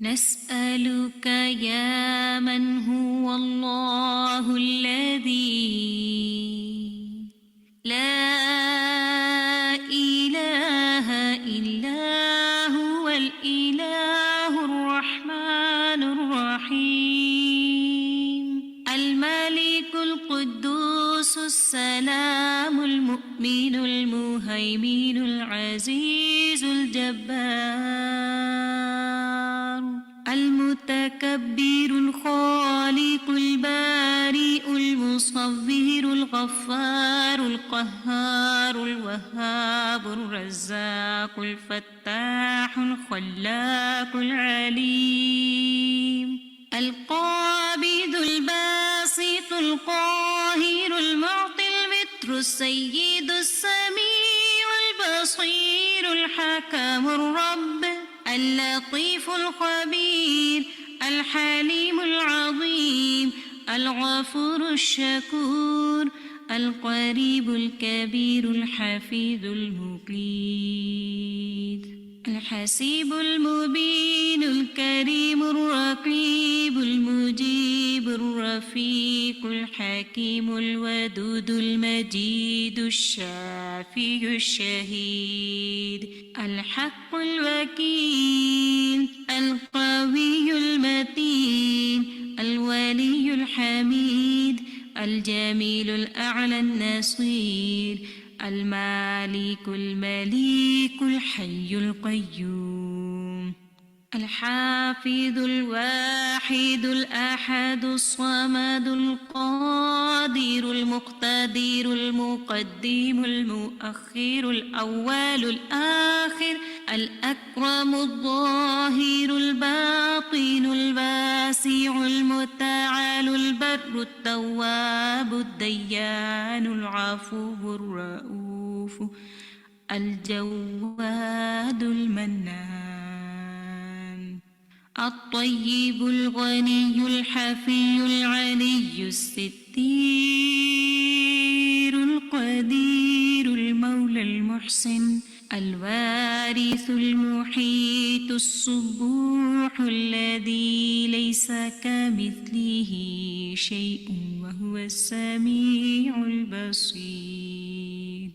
نسألك يا من هو الله الذي لا إله إلا هو الإله الرحمن الرحيم الملك القدوس السلام المؤمن المهيمن العزيز الجبار المتكبر الخالق البارئ المصور الغفار القهار الوهاب الرزاق الفتاح الخلاق العليم القابض الباسط القاهر المعطي المتر السيد السميع البصير الحكم الرب اللطيف الخبير الحليم العظيم الغفور الشكور القريب الكبير الحفيظ المقيت الحسيب المبين الكريم الرقيب المجيب الرفيق الحكيم الودود المجيد الشافي الشهيد الحق الوكيل القوي المتين الولي الحميد الجميل الأعلى النصير المالك المليك الحي القيوم الحافظ الواحد الأحد الصمد القادر المقتدر المقدم المؤخر الأول الآخر الأكرم الظاهر الباطن الواسع المتعال البر التواب الديان العفو الرؤوف الجواد المنان الطيب الغني الحفي العلي الستير القدير المولى المحسن الوارث المحيط الصبوح الذي ليس كمثله شيء وهو السميع البصير.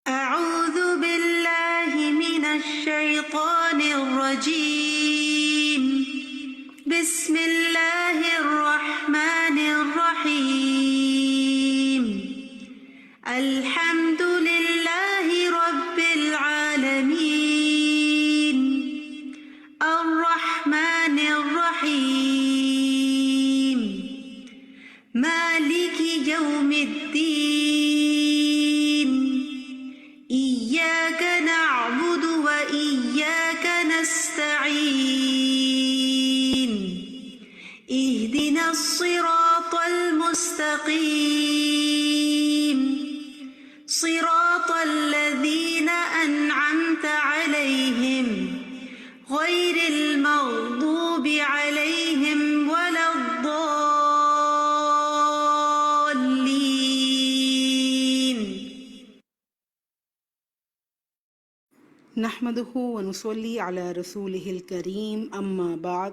أعوذ بالله من الشيطان الرجيم. بسم الله الرحمن الرحيم. الحمد لله رب العالمين الرحمن الرحيم مالك يوم الدين إياك نعبد وإياك نستعين اهدنا الصراط المستقيم صراط الذين أنعمت عليهم غير المغضوب عليهم ولا الضالين. نحمده ونصلي على رسوله الكريم أما بعد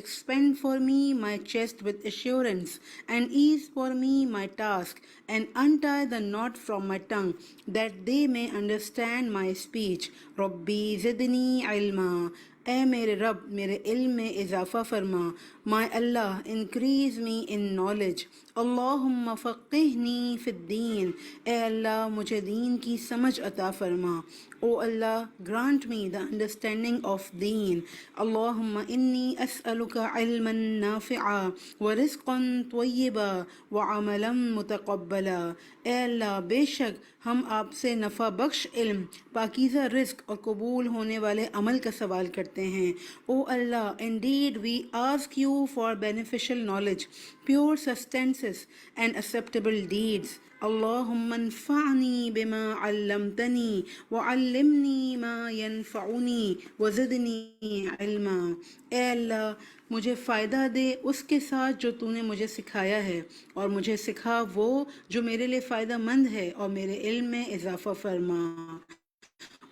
expand for me my chest with assurance and ease for me my task and untie the knot from my tongue that they may understand my speech. Rabbi zidni ilma. اے میرے رب میرے علم میں اضافہ فرما. My Allah, increase me in knowledge. اللہم فقہنی فی الدین. اے اللہ مجھے دین کی سمجھ عطا فرما. او اللہ grant me the understanding of دین. اللہم انی اسألک علما نافعا ورزقا طیبا وعملا متقبلا. اے اللہ بے شک ہم آپ سے نفع بخش علم، پاکیزہ رزق اور قبول ہونے والے عمل کا سوال کرتے ہیں. او اللہ indeed we ask you for beneficial knowledge, pure sustenance and acceptable deeds. اللہم انفعنی بما علمتنی وعلمنی ما ینفعنی وزدنی علما. اے اللہ مجھے فائدہ دے اس کے ساتھ جو تو نے مجھے سکھایا ہے، اور مجھے سکھا وہ جو میرے لیے فائدہ مند ہے، اور میرے علم میں اضافہ فرما.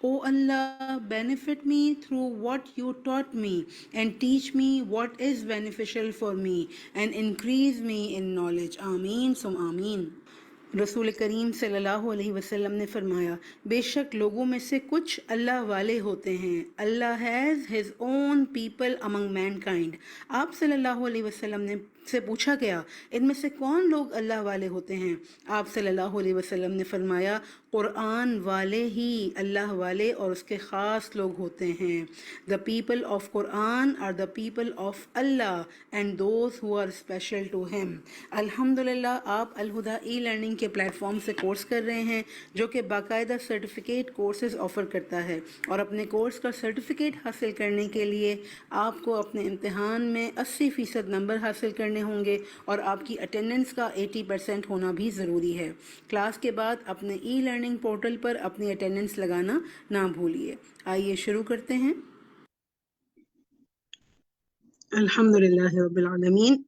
O Allah, benefit me through what you taught me and teach me what is beneficial for me and increase me in knowledge. Ameen sum ameen. رسول کریم صلی اللہ علیہ وسلم نے فرمایا بے شک لوگوں میں سے کچھ اللہ والے ہوتے ہیں. اللہ has his own people among mankind. آپ صلی اللہ علیہ وسلم نے سے پوچھا گیا ان میں سے کون لوگ اللہ والے ہوتے ہیں؟ آپ صلی اللہ علیہ وسلم نے فرمایا قرآن والے ہی اللہ والے اور اس کے خاص لوگ ہوتے ہیں. The people of Quran are the people of Allah and those who are special to him. الحمدللہ آپ الہدا ای لرننگ کے پلیٹ فارم سے کورس کر رہے ہیں جو کہ باقاعدہ سرٹیفکیٹ کورسز آفر کرتا ہے، اور اپنے کورس کا سرٹیفکیٹ حاصل کرنے کے لیے آپ کو اپنے امتحان میں 80% نمبر حاصل کرنے ہوں گے، اور آپ کی اٹینڈنس کا 80% ہونا بھی ضروری ہے. کلاس کے بعد اپنے ای لرننگ پورٹل پر اپنی اٹینڈنس لگانا نہ بھولیے. آئیے شروع کرتے ہیں. الحمد للہ رب العالمین.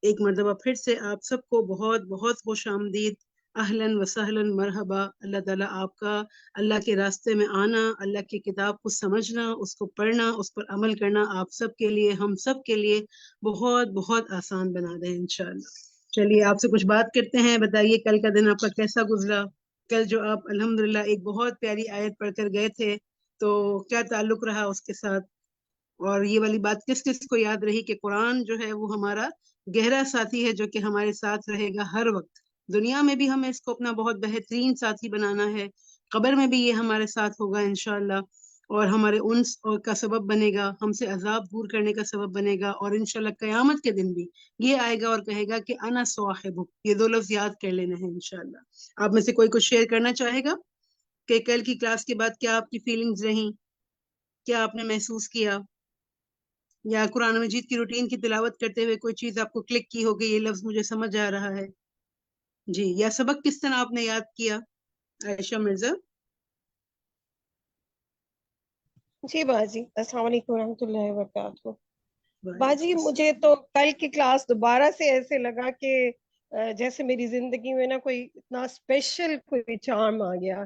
ایک مرتبہ پھر سے آپ سب کو بہت بہت خوش آمدید. اہلاً و سہلاً مرحبا. اللہ تعالیٰ آپ کا اللہ کے راستے میں آنا، اللہ کی کتاب کو سمجھنا، اس کو پڑھنا، اس پر عمل کرنا آپ سب کے لیے، ہم سب کے لیے بہت بہت آسان بنا دیں انشاءاللہ. چلیے آپ سے کچھ بات کرتے ہیں. بتائیے کل کا دن آپ کا کیسا گزرا؟ کل جو آپ الحمدللہ ایک بہت پیاری آیت پڑھ کر گئے تھے تو کیا تعلق رہا اس کے ساتھ؟ اور یہ والی بات کس کس کو یاد رہی کہ قرآن جو ہے وہ ہمارا گہرا ساتھی ہے جو کہ ہمارے ساتھ رہے گا ہر وقت. دنیا میں بھی ہمیں اس کو اپنا بہت بہترین ساتھی بنانا ہے، قبر میں بھی یہ ہمارے ساتھ ہوگا انشاءاللہ، اور ہمارے انس کا سبب بنے گا، ہم سے عذاب دور کرنے کا سبب بنے گا، اور انشاءاللہ قیامت کے دن بھی یہ آئے گا اور کہے گا کہ انا صاحبک. یہ دو لفظ یاد کر لینا ہے انشاءاللہ. آپ میں سے کوئی کچھ شیئر کرنا چاہے گا کہ کل کی کلاس کے بعد کیا آپ کی فیلنگز رہیں، کیا آپ نے محسوس کیا، یا قرآن مجید کی روٹین کی تلاوت کرتے ہوئے کوئی چیز آپ کو کلک کی ہوگی یہ لفظ مجھے سمجھ آ رہا ہے جی، یا سبق کس طرح آپ نے یاد کیا؟ عائشہ مرزا. جی باجی السلام علیکم ورحمۃ اللہ وبرکاتہ. باجی مجھے تو کل کی کلاس دوبارہ سے ایسے لگا کہ جیسے میری زندگی میں نا کوئی اتنا اسپیشل کوئی چارم آ گیا،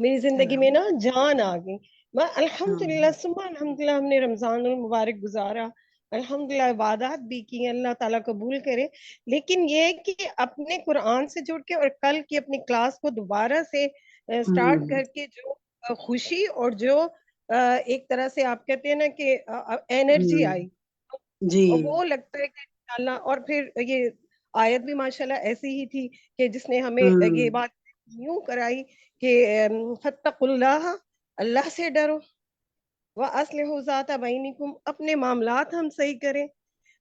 میری زندگی میں نا جان آ گئی. میں الحمدللہ صبح الحمدللہ ہم نے رمضان المبارک گزارا، الحمدللہ عبادات بھی کی، اللہ تعالیٰ قبول کرے. لیکن یہ کہ اپنے قرآن سے جڑ کے اور کل کی اپنی کلاس کو دوبارہ سے سٹارٹ کر کے جو خوشی اور جو ایک طرح سے آپ کہتے ہیں نا کہ انرجی آئی جی وہ لگتا ہے کہ انشاءاللہ. اور پھر یہ آیت بھی ماشاءاللہ ایسی ہی تھی کہ جس نے ہمیں یہ بات یوں کرائی کہ فاتقوا اللہ، اللہ سے ڈرو، وَأَصْلِحُوا ذَاتَ بَيْنِكُمْ، اپنے معاملات ہم صحیح کریں،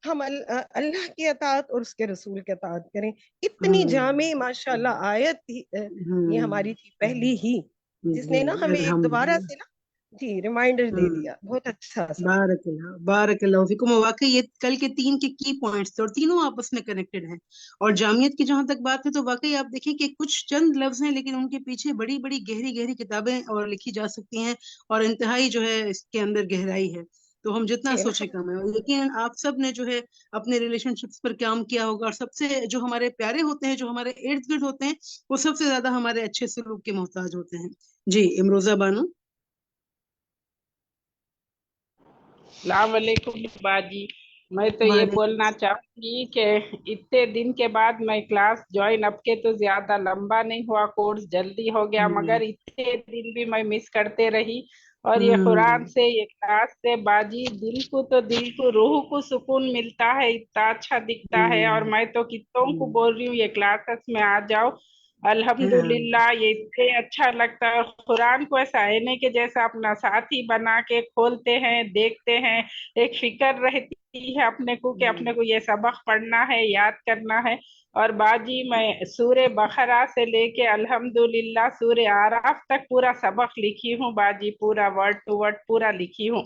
ہم اللہ کی اطاعت اور اس کے رسول کی اطاعت کریں. اتنی جامع ماشاءاللہ آیت یہ ہماری تھی پہلی ہی جس نے نا ہمیں ایک دوبارہ سے نا جی ریمائنڈر دے دیا. بہت اچھا سا. بارک اللہ بارک اللہ فیکم. واقعی یہ کل کے 3 کے کی پوائنٹس تھے اور تینوں آپس میں کنیکٹڈ ہیں. اور جامعیت کی جہاں تک بات ہے تو واقعی آپ دیکھیں کہ کچھ چند لفظ ہیں لیکن ان کے پیچھے بڑی بڑی گہری گہری کتابیں اور لکھی جا سکتی ہیں، اور انتہائی جو ہے اس کے اندر گہرائی ہے. تو ہم جتنا سوچیں کم ہے. لیکن آپ سب نے جو ہے اپنے ریلیشن شپس پر کام کیا ہوگا، اور سب سے جو ہمارے پیارے ہوتے ہیں، جو ہمارے ارد گرد ہوتے ہیں، وہ سب سے زیادہ ہمارے اچھے سلوک کے محتاج ہوتے ہیں. جی امروزہ بانو. السلام علیکم باجی. میں تو یہ بولنا چاہوں گی کہ اتنے دن کے بعد میں کلاس جوائن، اب کے تو زیادہ لمبا نہیں ہوا، کورس جلدی ہو گیا، مگر اتنے دن بھی میں مس کرتے رہی. اور یہ قرآن ہوں سے یہ کلاس سے باجی دل کو روح کو سکون ملتا ہے، اتنا اچھا دکھتا ہے، اور ہوں میں تو کتوں کو بول رہی ہوں یہ کلاسز میں آ جاؤ، ہاں الحمدللہ یہ اتنے اچھا لگتا ہے۔ اور قرآن کو ایسا ہے نہیں کہ جیسا اپنا ساتھی بنا کے کھولتے ہیں دیکھتے ہیں، ایک فکر رہتی ہے اپنے کو کہ اپنے کو یہ سبق پڑھنا ہے، یاد کرنا ہے۔ اور باجی میں سورہ بقرہ سے لے کے الحمدللہ سورہ اعراف تک پورا سبق لکھی ہوں باجی، پورا ورڈ ٹو ورڈ پورا لکھی ہوں۔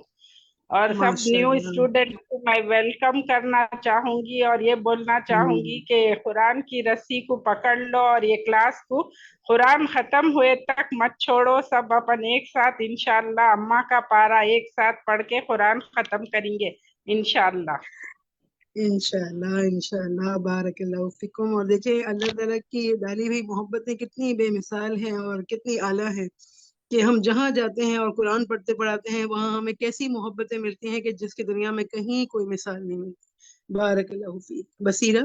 اور سب ماشاء نیو اللہ اسٹوڈنٹ کو میں ویلکم کرنا چاہوں گی اور یہ بولنا چاہوں ہوں گی کہ قرآن کی رسی کو پکڑ لو، اور یہ کلاس کو قرآن ختم ہوئے تک مت چھوڑو، سب اپن ایک ساتھ انشاءاللہ اماں کا پارا ایک ساتھ پڑھ کے قرآن ختم کریں گے انشاءاللہ۔ انشاءاللہ بارک اللہ فیکم۔ اور دیکھیں اللہ تعالیٰ کی یہ ڈالی ہوئی محبتیں کتنی بے مثال ہیں اور کتنی اعلیٰ ہیں کہ ہم جہاں جاتے ہیں اور قرآن پڑھتے پڑھاتے ہیں وہاں ہمیں کیسی محبتیں ملتی ہیں کہ جس کی دنیا میں کہیں کوئی مثال نہیں ملتی۔ بارک اللہ فیک۔ بصیرہ۔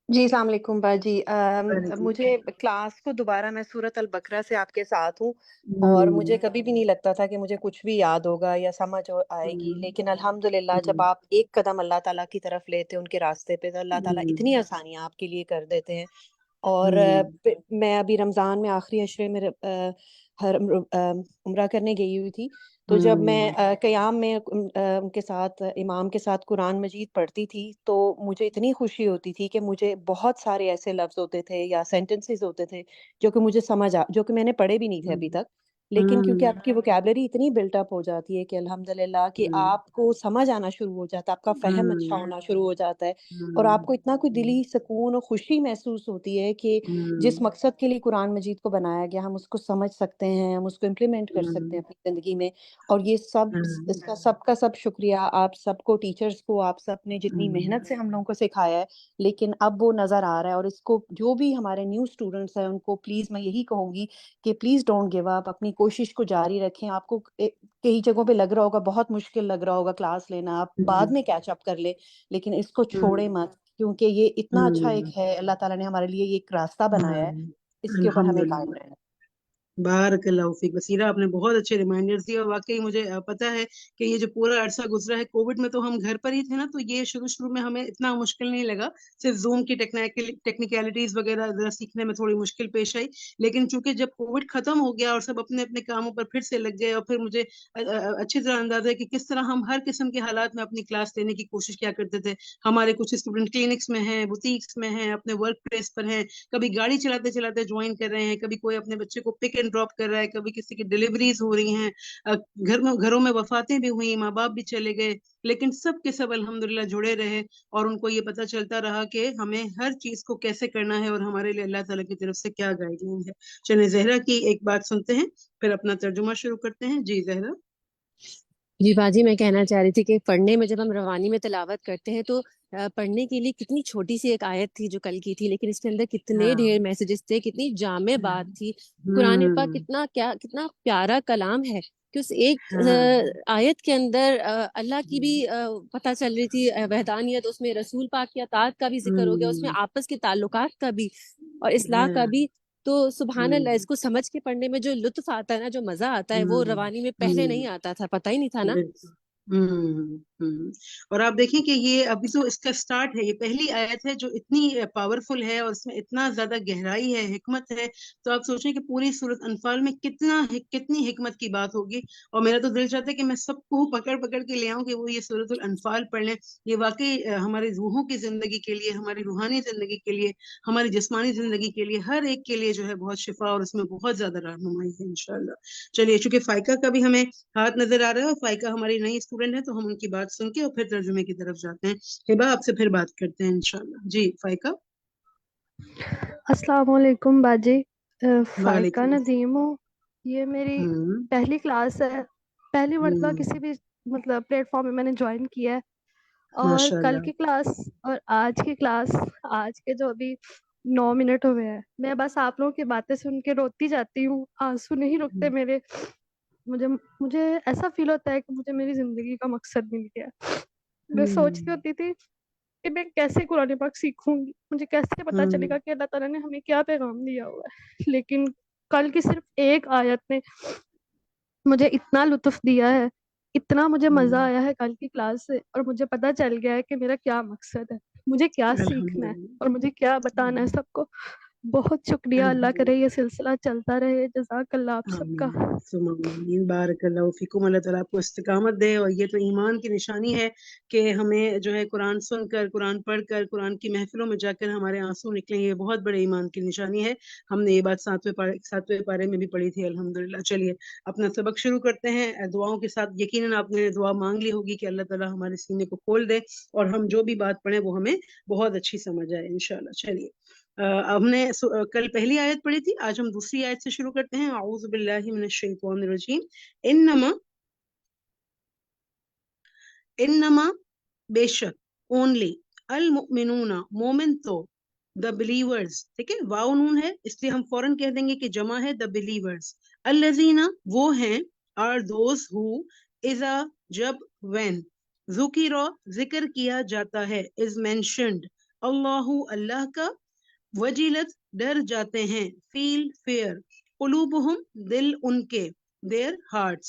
جی السلام علیکم باجی، وعلیکم مجھے کلاس کو دوبارہ میں سورۃ البقرہ سے آپ کے ساتھ ہوں، اور مجھے ہوں کبھی بھی نہیں لگتا تھا کہ مجھے کچھ بھی یاد ہوگا یا سمجھ آئے گی، ہوں لیکن الحمدللہ جب ہوں آپ ایک قدم اللہ تعالیٰ کی طرف لیتے ہیں ان کے راستے پہ، تو اللہ تعالیٰ ہوں اتنی آسانیاں آپ کے لیے کر دیتے ہیں۔ اور ہوں میں ابھی رمضان میں آخری عشرے میں عمرہ کرنے گئی ہوئی تھی، تو جب میں ہوں قیام میں ان کے ساتھ امام کے ساتھ قرآن مجید پڑھتی تھی تو مجھے اتنی خوشی ہوتی تھی کہ مجھے بہت سارے ایسے لفظ ہوتے تھے یا سینٹنسز ہوتے تھے جو کہ مجھے جو کہ میں نے پڑھے بھی نہیں تھے ابھی تک، لیکن کیونکہ ہوں آپ کی ووکیبلری اتنی بلٹ اپ ہو جاتی ہے کہ الحمدللہ کہ ہوں آپ کو سمجھ آنا شروع ہو جاتا ہے، آپ کا فہم اچھا ہونا شروع ہو جاتا ہے، اور آپ کو اتنا کوئی دلی سکون اور خوشی محسوس ہوتی ہے کہ جس مقصد کے لیے قرآن مجید کو بنایا گیا ہم اس کو سمجھ سکتے ہیں، ہم اس کو امپلیمنٹ کر سکتے ہیں اپنی زندگی میں۔ اور یہ سب اس کا سب شکریہ آپ سب کو، ٹیچرز کو، آپ سب نے جتنی محنت سے ہم لوگوں کو سکھایا ہے، لیکن اب وہ نظر آ رہا ہے۔ اور اس کو جو بھی ہمارے نیو اسٹوڈنٹس ہیں ان کو پلیز میں یہی کہوں گی کہ پلیز ڈونٹ گیو اپ، اپنی کوشش کو جاری رکھیں۔ آپ کو کئی جگہوں پہ لگ رہا ہوگا بہت مشکل لگ رہا ہوگا کلاس لینا، آپ بعد میں کیچ اپ کر لیں، لیکن اس کو چھوڑے مت، کیونکہ یہ اتنا اچھا ایک ہے، اللہ تعالیٰ نے ہمارے لیے یہ ایک راستہ بنایا ہے، اس کے اوپر ہمیں قائم الحمدللہ رہنا ہے۔ بارک اللہ فیک۔ بصیرہ آپ نے بہت اچھے ریمائنڈرز دیے، اور واقعی مجھے پتا ہے کہ یہ جو پورا عرصہ گزرا ہے کووڈ میں تو ہم گھر پر ہی تھے نا، تو یہ شروع میں ہمیں اتنا مشکل نہیں لگا، صرف زوم کی ٹیکنیکلٹیز وغیرہ ذرا سیکھنے میں تھوڑی مشکل پیش آئی، لیکن چونکہ جب کووڈ ختم ہو گیا اور سب اپنے اپنے کاموں پر پھر سے لگ گئے، اور پھر مجھے اچھی طرح اندازہ ہے کہ کس طرح ہم ہر قسم کے حالات میں اپنی کلاس لینے کی کوشش کیا کرتے تھے۔ ہمارے کچھ اسٹوڈنٹ کلینکس میں ہیں، بوتیکس میں ہیں، اپنے ورک پلیس پر ہیں، کبھی گاڑی چلاتے چلاتے جوائن کر رہے ہیں، کبھی کوئی اپنے بچے کو پک اینڈ ڈراپ کر رہا ہے، کبھی کسی کی ڈلیوریز ہو رہی ہیں، گھروں میں وفاتیں بھی ہوئی، ماں باپ بھی چلے گئے، لیکن سب کے سب الحمدللہ جڑے رہے، اور ان کو یہ پتہ چلتا رہا کہ ہمیں ہر چیز کو کیسے کرنا ہے اور ہمارے لیے اللہ تعالیٰ کی طرف سے کیا گائیڈ لائن ہے۔ چلیں زہرا کی ایک بات سنتے ہیں پھر اپنا ترجمہ شروع کرتے ہیں۔ جی زہرا۔ جی باجی، میں کہنا چاہ رہی تھی کہ پڑھنے میں جب ہم روانی میں تلاوت کرتے ہیں تو پڑھنے کے لیے کتنی چھوٹی سی ایک آیت تھی جو کل کی تھی، لیکن اس کے اندر کتنے ہاں ڈھیر میسیجز تھے، کتنی جامع بات تھی۔ قرآن پاک کتنا پیارا کلام ہے کہ اس ایک ہاں آیت کے اندر اللہ کی بھی پتہ چل رہی تھی وحدانیت، اس میں رسول پاک کی اطاعت کا بھی ذکر ہو گیا، اس میں آپس کے تعلقات کا بھی اور اصلاح کا بھی۔ تو سبحان اللہ، اس کو سمجھ کے پڑھنے میں جو لطف آتا ہے نا، جو مزہ آتا ہے، وہ روانی میں پہلے نہیں آتا تھا، پتہ ہی نہیں تھا نا۔ بالکل۔ اور آپ دیکھیں کہ یہ ابھی تو اس کا سٹارٹ ہے، یہ پہلی آیت ہے جو اتنی پاورفل ہے اور اس میں اتنا زیادہ گہرائی ہے، حکمت ہے، تو آپ سوچیں کہ پوری سورۃ انفال میں کتنی حکمت کی بات ہوگی، اور میرا تو دل چاہتا ہے کہ میں سب کو پکڑ کے لے آؤں کہ وہ یہ سورۃ الانفال پڑھ لیں۔ یہ واقعی ہماری روحوں کی زندگی کے لیے، ہماری روحانی زندگی کے لیے، ہماری جسمانی زندگی کے لیے، ہر ایک کے لیے جو ہے بہت شفا، اور اس میں بہت زیادہ رہنمائی ہے انشاءاللہ۔ چلیے چونکہ فائقہ کا بھی ہمیں ہاتھ نظر آ رہا ہے، اور فائقہ ہماری نئی اسٹوڈنٹ ہے تو ہم ان کی بات سن کے اور پھر ترجمے کی طرف جاتے ہیں۔ ہبا آپ سے پھر بات کرتے ہیں انشاءاللہ۔ جی فائقہ۔ السلام علیکم باجی، فائقہ وعلیکم ندیم ہوں۔ یہ میری السلام۔ پہلی کلاس ہے، پہلی مرتبہ ہوں کسی بھی مطلب پلیٹ فارم میں میں نے جوائن کیا ہے، اور ماشاء کل اللہ۔ کی کلاس اور آج کی کلاس، آج کے جو ابھی 9 منٹ ہوئے ہیں، میں بس آپ لوگوں کی باتیں سن کے روتی جاتی ہوں، آنسو نہیں رکتے میرے۔ مجھے ایسا فیل ہوتا ہے کہ مجھے میری زندگی کا مقصد مل گیا۔ میں سوچتی ہوتی تھی کہ میں کیسے قرآن پاک سیکھوں گی، مجھے کیسے پتا چلے گا کہ اللہ تعالیٰ نے ہمیں کیا پیغام دیا ہوا ہے، لیکن کل کی صرف ایک آیت نے مجھے اتنا لطف دیا ہے، اتنا مجھے مزہ آیا ہے کل کی کلاس سے، اور مجھے پتہ چل گیا ہے کہ میرا کیا مقصد ہے، مجھے کیا سیکھنا ہے الحمدللہ، اور مجھے کیا بتانا ہے سب کو۔ بہت شکریہ، اللہ الحمدللہ، کرے یہ سلسلہ چلتا رہے، جزاک اللہ آپ سب کا۔ آمین ثم آمین، بارک اللہ فیکم، اللہ تعالیٰ آپ کو استقامت دے۔ اور یہ تو ایمان کی نشانی ہے کہ ہمیں جو ہے قرآن سن کر، قرآن پڑھ کر، قرآن کی محفلوں میں جا کر ہمارے آنسو نکلیں، یہ بہت بڑے ایمان کی نشانی ہے۔ ہم نے یہ بات ساتویں پارے میں بھی پڑھی تھی الحمدللہ۔ چلیے اپنا سبق شروع کرتے ہیں دعاؤں کے ساتھ۔ یقیناً آپ نے دعا مانگ لی ہوگی کہ اللہ تعالیٰ ہمارے سینے کو کھول دے اور ہم جو بھی بات پڑھیں وہ ہمیں بہت اچھی سمجھ آئے انشاءاللہ۔ چلیے ہم نے کل پہلی آیت پڑھی تھی، آج ہم دوسری آیت سے شروع کرتے ہیں۔ اعوذ باللہ من الشیطان الرجیم، انما بے شک، اونلی، المؤمنون مومن تو، دا بلیورز، ٹھیک ہے، واو نون ہے اس لیے ہم فوراً کہہ دیں گے کہ جمع ہے دا بلیورز۔ الذین وہ ہیں، آر دوز ہو، اذا جب، وین، ذکر ذکر کیا جاتا ہے، از مینشنڈ، اللہ اللہ کا، وجلت ڈر جاتے ہیں، فیل فیئر، قلوبہم دل ان کے، دیر ہارٹس،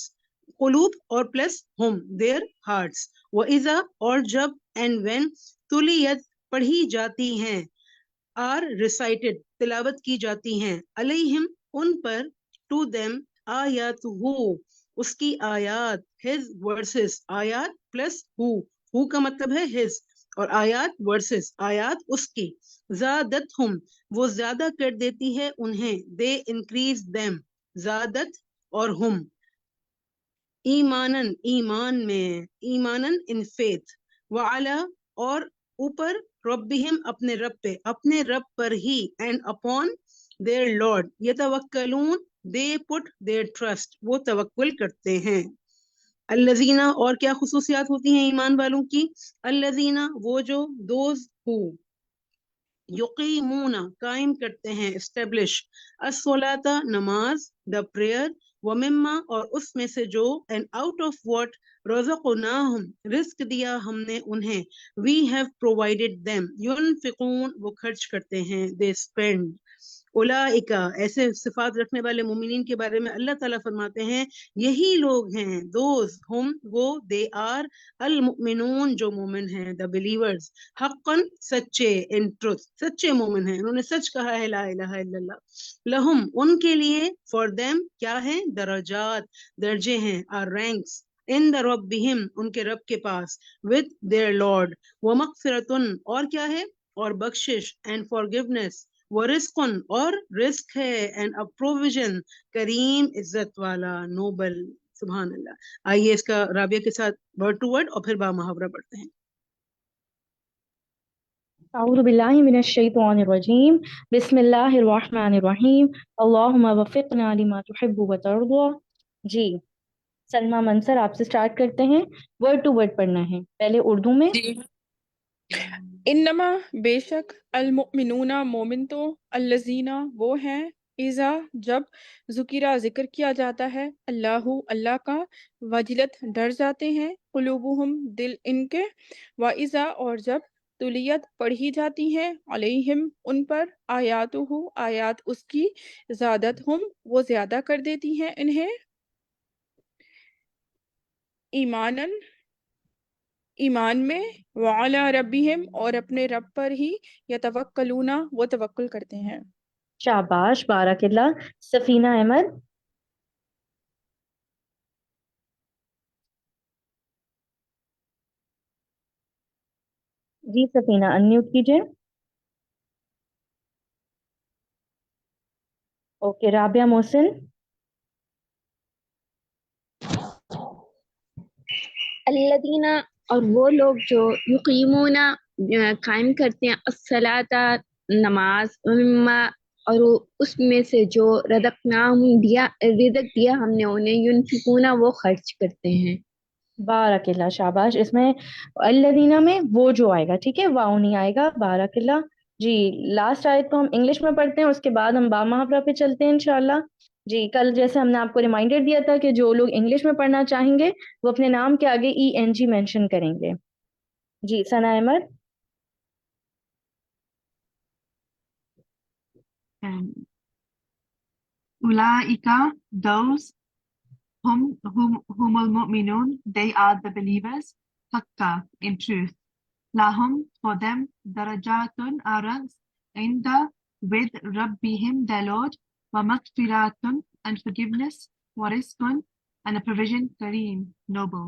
قلوب اور پلس ہم دیر ہارٹس، وَإِذَا اور جب، اینڈ وین، تلیت پڑھی جاتی ہیں، آر ریسائٹڈ تلاوت کی جاتی ہیں، علیہم ان پر، ٹو دیم آیات ہو اس کی آیات، ہز ورسز آیات پلس ہو کا مطلب ہے ہز، اور آیات ورسز آیات اس کی، زادت ہم وہ زیادہ کر دیتی ہے انہیں، دے انکریز دیم، زادت اور ہم، ایمانن ایمان میں، ایمانن ان فیتھ، وعلا اور اوپر، ربہم اپنے رب پہ، اپنے رب پر ہی، اینڈ اپون دیئر لارڈ، یتوکلون دے پٹ دیئر ٹرسٹ وہ توکل کرتے ہیں۔ الذین اور کیا خصوصیات ہوتی ہیں ایمان والوں کی؟ الذین وہ جو، دوز ہو، یقیمون قائم کرتے ہیں، اسٹیبلش، الصلاۃ نماز، دا پریئر، ومما اور اس میں سے جو، اینڈ آؤٹ آف واٹ، رزقناہم رزق دیا ہم نے انہیں، وی ہیو پرووائڈیڈ دیم، ينفقون وہ خرچ کرتے ہیں، دے اسپینڈ۔ اولئک ایسے صفات رکھنے والے مومنین کے بارے میں اللہ تعالیٰ فرماتے ہیں یہی لوگ ہیں، دوز ہم وہ، دے آر المؤمنون جو مومن ہیں، دا بلیورز، حقاً سچے، ان ٹروتھ سچے مومن ہیں، انہوں نے سچ کہا ہے لا الہ الا اللہ، لہم ان کے لیے، فار دیم کیا ہے، درجات درجے ہیں، آر رینکس، ان دا ربہم ان کے رب کے پاس، ود دیئر لارڈ، ومغفرتن اور کیا ہے، اور بخشش، اینڈ فارگیونیس، ورزقن اور رزق ہے، اینڈ ا پروویژن کریم عزت والا، نوبل، سبحان اللہ۔ آئیے اس کا رابعہ کے ساتھ ورڈ ٹو ورڈ اور پھر با محاورہ پڑھتے ہیں۔ اعوذ باللہ من الشیطان الرجیم، بسم اللہ الرحمن الرحیم، اللہم وفقنا لما تحب و ترضى۔ جی سلمہ منصر آپ سے سٹارٹ کرتے ہیں، ورڈ ٹو ورڈ پڑھنا ہے، پہلے اردو میں۔ جی، انما بے شک، المؤمنون مومن تو، الذین وہ ہیں، اذا جب، ذکرہ ذکر کیا جاتا ہے، اللہ اللہ کا، وجلت ڈر جاتے ہیں، قلوبہم دل ان کے، واذا اور جب، تلیت پڑھی جاتی ہیں، علیہم ان پر، آیاتہ آیات اس کی، زادتہم وہ زیادہ کر دیتی ہیں انہیں، ایمانن ایمان میں، وعلی ربہم اور اپنے رب پر ہی، یتوکلون وہ توکل کرتے ہیں۔ شاباش، بارک اللہ۔ سفینہ احمد۔ جی سفینہ انمیوٹ کیجئے۔ اوکے، رابعہ محسن۔ الذین اور وہ لوگ جو، یقیمون قائم کرتے ہیں، الصلاۃ نماز، مما اور اس میں سے جو، رزقناہم رزق دیا ہم نے انہیں، ینفقون وہ خرچ کرتے ہیں۔ بارک اللہ، شاباش۔ اس میں الذین میں وہ جو آئے گا، ٹھیک ہے، واؤ نہیں آئے گا، بارک اللہ۔ جی لاسٹ آیت کو ہم انگلش میں پڑھتے ہیں، اس کے بعد ہم با محاورہ پہ چلتے ہیں انشاءاللہ۔ جی کل جیسے ہم نے آپ کو ریمائنڈر دیا تھا کہ جو لوگ انگلش میں پڑھنا چاہیں گے وہ اپنے نام کے آگے ENG مینشن کریں گے۔ جی ثنا Ahmad. Ulaika, those humul mu'minun, they are the believers. Hakka, in truth. Lahum, for them, darajatun are ranks inda with Rabbihim, their Lord, wa maghfiratun, and forgiveness, wa rizqun, and a provision, kareem, noble.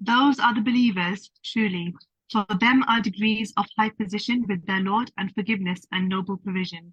Those are the believers, truly. For them are degrees of high position with their Lord and forgiveness and noble provision.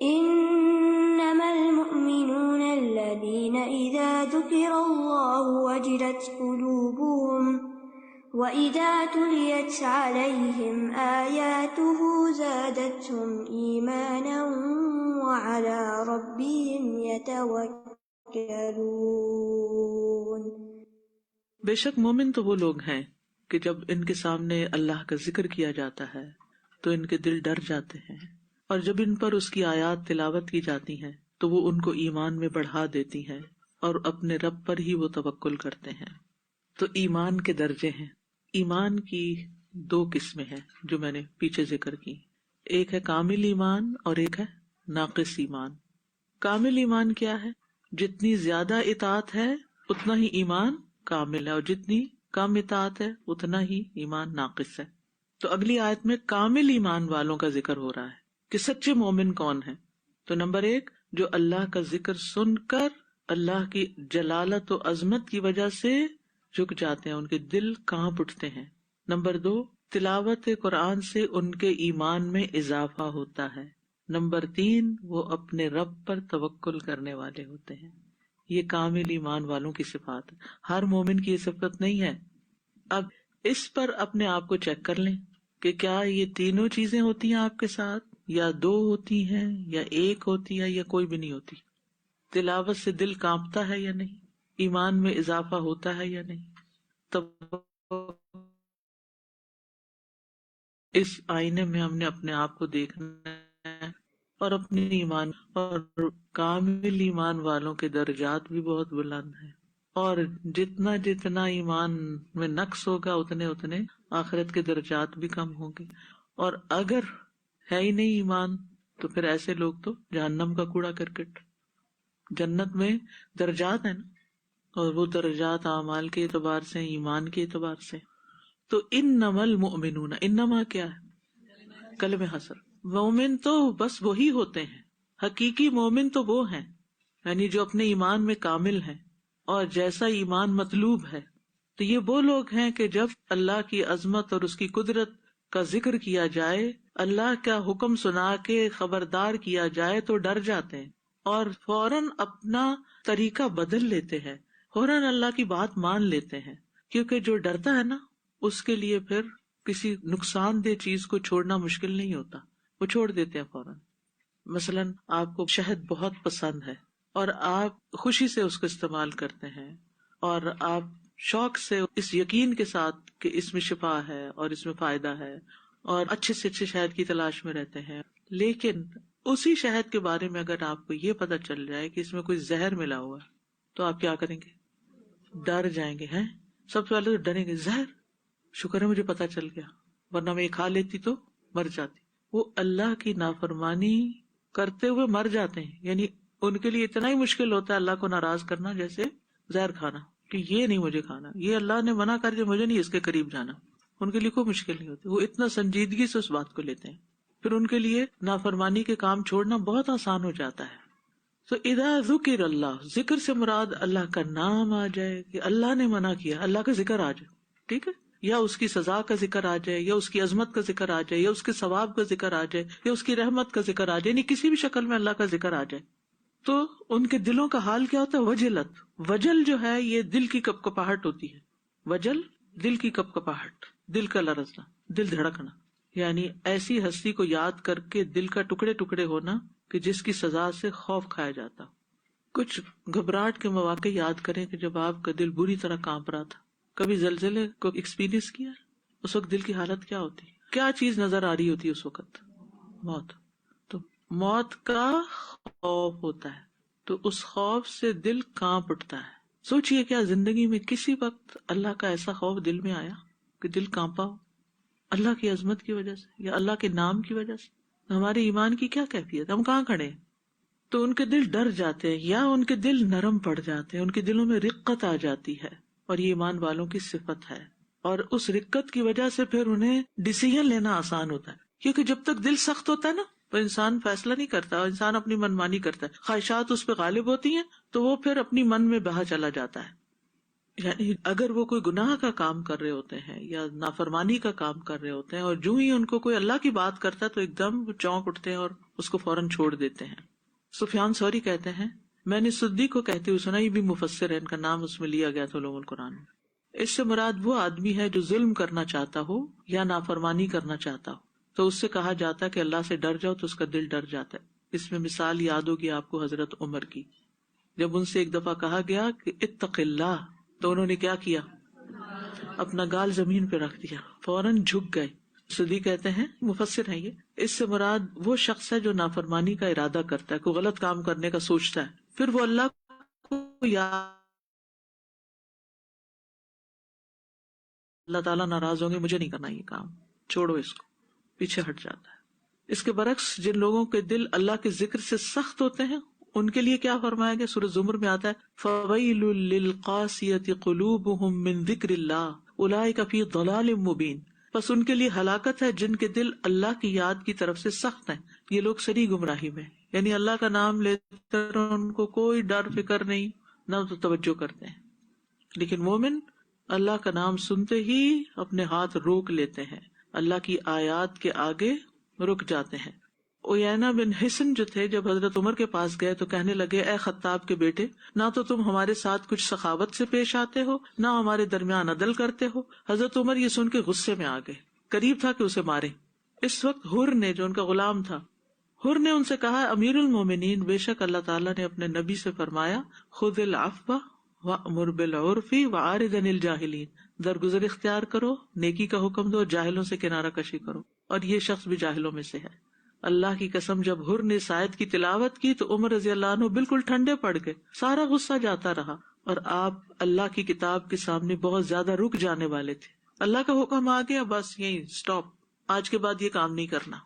إنما المؤمنون الذين إذا ذكر الله وجلت قلوبهم وإذا تليت عليهم آياته زادتهم إيمانا وعلى ربهم يتوكلون. بے شک مومن تو وہ لوگ ہیں کہ جب ان کے سامنے اللہ کا ذکر کیا جاتا ہے تو ان کے دل ڈر جاتے ہیں، اور جب ان پر اس کی آیات تلاوت کی جاتی ہیں تو وہ ان کو ایمان میں بڑھا دیتی ہیں اور اپنے رب پر ہی وہ توکل کرتے ہیں۔ تو ایمان کے درجے ہیں۔ ایمان کی 2 قسمیں ہیں جو میں نے پیچھے ذکر کی، ایک ہے کامل ایمان اور ایک ہے ناقص ایمان۔ کامل ایمان کیا ہے؟ جتنی زیادہ اطاعت ہے اتنا ہی ایمان کامل ہے، اور جتنی کم اطاعت ہے اتنا ہی ایمان ناقص ہے۔ تو اگلی آیت میں کامل ایمان والوں کا ذکر ہو رہا ہے کہ سچے مومن کون ہیں۔ تو نمبر 1 جو اللہ کا ذکر سن کر اللہ کی جلالت و عظمت کی وجہ سے جھک جاتے ہیں، ان کے دل کانپ اٹھتے ہیں۔ نمبر 2 تلاوت قرآن سے ان کے ایمان میں اضافہ ہوتا ہے۔ نمبر 3 وہ اپنے رب پر توکل کرنے والے ہوتے ہیں۔ یہ کامل ایمان والوں کی صفات ہے، ہر مومن کی یہ صفت نہیں ہے۔ اب اس پر اپنے آپ کو چیک کر لیں کہ کیا یہ تینوں چیزیں ہوتی ہیں آپ کے ساتھ، یا 2 ہوتی ہیں، یا 1 ہوتی ہے، یا کوئی بھی نہیں ہوتی۔ تلاوت سے دل کانپتا ہے یا نہیں، ایمان میں اضافہ ہوتا ہے یا نہیں، تب اس آئینے میں ہم نے اپنے آپ کو دیکھنا ہے، اور اپنے ایمان اور کامل ایمان والوں کے درجات بھی بہت بلند ہیں، اور جتنا جتنا ایمان میں نقص ہوگا اتنے اتنے آخرت کے درجات بھی کم ہوں گے. اور اگر ہے ہی نہیں ایمان تو پھر ایسے لوگ تو جہنم کا کوڑا کرکٹ. جنت میں درجات ہیں نا، اور وہ درجات اعمال کے اعتبار سے، ایمان کے اعتبار سے. تو انما المؤمنون، انما کیا ہے؟ کلمہ حسر. مومن تو بس وہی ہوتے ہیں، حقیقی مومن تو وہ ہیں، یعنی جو اپنے ایمان میں کامل ہیں اور جیسا ایمان مطلوب ہے. تو یہ وہ لوگ ہیں کہ جب اللہ کی عظمت اور اس کی قدرت کا ذکر کیا جائے، اللہ کا حکم سنا کے خبردار کیا جائے تو ڈر جاتے ہیں اور فوراً اپنا طریقہ بدل لیتے ہیں، فوراً اللہ کی بات مان لیتے ہیں. کیونکہ جو ڈرتا ہے نا، اس کے لیے پھر کسی نقصان دہ چیز کو چھوڑنا مشکل نہیں ہوتا، وہ چھوڑ دیتے ہیں فوراً. مثلاً آپ کو شہد بہت پسند ہے اور آپ خوشی سے اس کو استعمال کرتے ہیں، اور آپ شوق سے اس یقین کے ساتھ کہ اس میں شفا ہے اور اس میں فائدہ ہے، اور اچھے سے اچھے شہد کی تلاش میں رہتے ہیں. لیکن اسی شہد کے بارے میں اگر آپ کو یہ پتہ چل جائے کہ اس میں کوئی زہر ملا ہوا ہے تو آپ کیا کریں گے؟ ڈر جائیں گے. ہیں سب سے پہلے تو ڈریں گے، زہر، شکر ہے مجھے پتہ چل گیا، ورنہ میں یہ کھا لیتی تو مر جاتی. وہ اللہ کی نافرمانی کرتے ہوئے مر جاتے ہیں، یعنی ان کے لیے اتنا ہی مشکل ہوتا ہے اللہ کو ناراض کرنا جیسے زہر کھانا، کہ یہ نہیں مجھے کھانا، یہ اللہ نے منع کر دیا، مجھے نہیں اس کے قریب جانا. ان کے لیے کوئی مشکل نہیں ہوتی، وہ اتنا سنجیدگی سے اس بات کو لیتے ہیں. پھر ان کے لیے نافرمانی کے کام چھوڑنا بہت آسان ہو جاتا ہے. تو اذا ذکر اللہ، ذکر سے مراد اللہ کا نام آ جائے، کہ اللہ نے منع کیا، اللہ کا ذکر آ جائے، ٹھیک ہے، یا اس کی سزا کا ذکر آ جائے، یا اس کی عظمت کا ذکر آ جائے، یا اس کے ثواب کا ذکر آ جائے، یا اس کی رحمت کا ذکر آ جائے، یعنی کسی بھی شکل میں اللہ کا ذکر آ جائے، تو ان کے دلوں کا حال کیا ہوتا ہے؟ وجلت. وجل جو ہے یہ دل کی کپ کپاہٹ ہوتی ہے. وجل دل کی کپ کپاہٹ، دل کا لرزنا، دل دھڑکنا، یعنی ایسی ہستی کو یاد کر کے دل کا ٹکڑے ٹکڑے ہونا کہ جس کی سزا سے خوف کھایا جاتا. کچھ گھبراہٹ کے مواقع یاد کریں کہ جب آپ کا دل بری طرح کانپ رہا تھا. کبھی زلزلے کو ایکسپیرینس کیا؟ اس وقت دل کی حالت کیا ہوتی؟ کیا چیز نظر آ رہی ہوتی اس وقت؟ موت. تو موت کا خوف ہوتا ہے، تو اس خوف سے دل کانپ اٹھتا ہے. سوچئے کیا زندگی میں کسی وقت اللہ کا ایسا خوف دل میں آیا کہ دل کانپا ہو، اللہ کی عظمت کی وجہ سے یا اللہ کے نام کی وجہ سے؟ ہمارے ایمان کی کیا کیفیت، ہم کہاں کھڑے ہیں؟ تو ان کے دل ڈر جاتے ہیں، یا ان کے دل نرم پڑ جاتے ہیں، ان کے دلوں میں رقت آ جاتی ہے، اور یہ ایمان والوں کی صفت ہے. اور اس رقت کی وجہ سے پھر انہیں ڈیسیژن لینا آسان ہوتا ہے، کیونکہ جب تک دل سخت ہوتا ہے نا تو انسان فیصلہ نہیں کرتا، انسان اپنی منمانی کرتا ہے، خواہشات اس پہ غالب ہوتی ہیں تو وہ پھر اپنی من میں بہا چلا جاتا ہے. یعنی اگر وہ کوئی گناہ کا کام کر رہے ہوتے ہیں یا نافرمانی کا کام کر رہے ہوتے ہیں، اور جو ہی ان کو کوئی اللہ کی بات کرتا ہے تو ایک دم چونک اٹھتے ہیں اور اس کو فوراً چھوڑ دیتے ہیں. سفیان ثوری کہتے ہیں، میں نے سدی کو کہتے ہوئے سنا، یہ بھی مفسر ہے، ان کا نام اس میں لیا گیا تھا علوم القرآن میں. اس سے مراد وہ آدمی ہے جو ظلم کرنا چاہتا ہو یا نافرمانی کرنا چاہتا ہو، تو اس سے کہا جاتا ہے کہ اللہ سے ڈر جاؤ، تو اس کا دل ڈر جاتا ہے. اس میں مثال یاد ہوگی آپ کو حضرت عمر کی، جب ان سے ایک دفعہ کہا گیا کہ اتق اللہ، تو انہوں نے کیا کیا؟ اپنا گال زمین پہ رکھ دیا، فوراً جھک گئے. سدی کہتے ہیں، مفسر ہیں یہ، اس سے مراد وہ شخص ہے جو نافرمانی کا ارادہ کرتا ہے، کوئی غلط کام کرنے کا سوچتا ہے، پھر وہ اللہ کو یاد، اللہ تعالیٰ ناراض ہوں گے، مجھے نہیں کرنا یہ کام، چھوڑو اس کو، پیچھے ہٹ جاتا ہے. اس کے برعکس جن لوگوں کے دل اللہ کے ذکر سے سخت ہوتے ہیں ان کے لیے کیا فرمایا گیا؟ سورۃ زمر میں آتا ہے، فَوَيْلٌ لِّلْقَاسِيَةِ قُلُوبُهُم مِّن ذِكْرِ اللَّهِ أُولَٰئِكَ فِي ضَلَالٍ مُّبِينٍ. بس ان کے لیے ہلاکت ہے جن کے دل اللہ کی یاد کی طرف سے سخت ہیں، یہ لوگ سری گمراہی میں، یعنی اللہ کا نام لیتے ان کو کوئی ڈر فکر نہیں، نہ تو توجہ کرتے ہیں. لیکن مومن اللہ کا نام سنتے ہی اپنے ہاتھ روک لیتے ہیں، اللہ کی آیات کے آگے رک جاتے ہیں. عیینہ بن حصن جو تھے، جب حضرت عمر کے پاس گئے تو کہنے لگے، اے خطاب کے بیٹے، نہ تو تم ہمارے ساتھ کچھ سخاوت سے پیش آتے ہو، نہ ہمارے درمیان عدل کرتے ہو. حضرت عمر یہ سن کے غصے میں آ گئے، قریب تھا کہ اسے مارے. اس وقت حر نے، جو ان کا غلام تھا، حر نے ان سے کہا، امیر المومنین، بے شک اللہ تعالیٰ نے اپنے نبی سے فرمایا، خذ العفو وأمر بالعرف وأعرض عن الجاہلین، درگزر اختیار کرو، نیکی کا حکم دو، جاہلوں سے کنارہ کشی کرو. اور یہ شخص بھی جاہلوں میں سے ہے. اللہ کی قسم جب حر نے اس آیت کی تلاوت کی تو عمر رضی اللہ عنہ بالکل ٹھنڈے پڑ گئے، سارا غصہ جاتا رہا، اور آپ اللہ کی کتاب کے سامنے بہت زیادہ رک جانے والے تھے. اللہ کا حکم آ گیا، بس یہی سٹاپ، آج کے بعد یہ کام نہیں کرنا.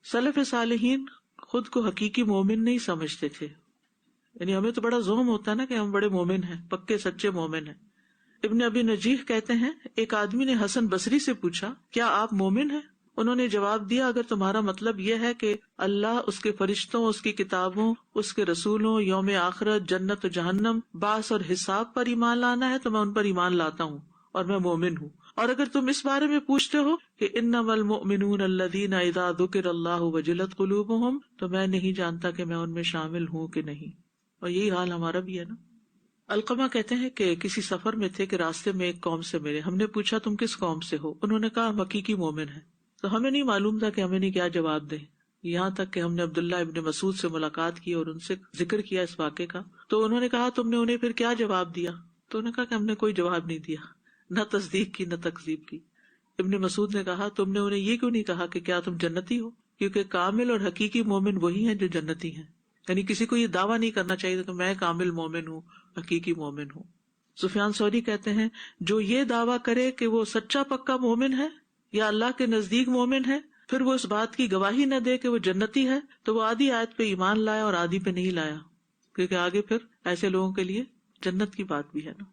سلف صالحین خود کو حقیقی مومن نہیں سمجھتے تھے. یعنی ہمیں تو بڑا زوم ہوتا ہے نا کہ ہم بڑے مومن ہیں، پکے سچے مومن ہیں. ابن ابی نجیح کہتے ہیں ایک آدمی نے حسن بصری سے پوچھا کیا آپ مومن ہیں؟ انہوں نے جواب دیا اگر تمہارا مطلب یہ ہے کہ اللہ، اس کے فرشتوں، اس کی کتابوں، اس کے رسولوں، یوم آخرت، جنت و جہنم، بعث اور حساب پر ایمان لانا ہے تو میں ان پر ایمان لاتا ہوں اور میں مومن ہوں. اور اگر تم اس بارے میں پوچھتے ہو کہ انما المؤمنون الذین اذا ذکر اللہ وجلت قلوبہم، تو میں نہیں جانتا کہ میں ان میں شامل ہوں کہ نہیں. اور یہی حال ہمارا بھی ہے نا. علقمہ کہتے ہیں کہ کسی سفر میں تھے کہ راستے میں ایک قوم سے ملے. ہم نے پوچھا تم کس قوم سے ہو؟ انہوں نے کہا ہم حقیقی مومن ہیں. تو ہمیں نہیں معلوم تھا کہ ہمیں نہیں کیا جواب دیں، یہاں تک کہ ہم نے عبداللہ ابن مسعود سے ملاقات کی اور ان سے ذکر کیا اس واقعے کا. تو انہوں نے کہا تم نے انہیں پھر کیا جواب دیا؟ تو انہوں نے کہا کہ ہم نے کوئی جواب نہیں دیا، نہ تصدیق کی نہ تکذیب کی. ابن مسعود نے کہا تم نے انہیں یہ کیوں نہیں کہا کہ کیا تم جنتی ہو؟ کیونکہ کامل اور حقیقی مومن وہی ہیں جو جنتی ہیں. یعنی کسی کو یہ دعویٰ نہیں کرنا چاہیے کہ میں کامل مومن ہوں، حقیقی مومن ہوں. سفیان ثوری کہتے ہیں جو یہ دعویٰ کرے کہ وہ سچا پکا مومن ہے یا اللہ کے نزدیک مومن ہے، پھر وہ اس بات کی گواہی نہ دے کہ وہ جنتی ہے، تو وہ آدھی آیت پہ ایمان لایا اور آدھی پہ نہیں لایا، کیونکہ آگے پھر ایسے لوگوں کے لیے جنت کی بات بھی ہے نا.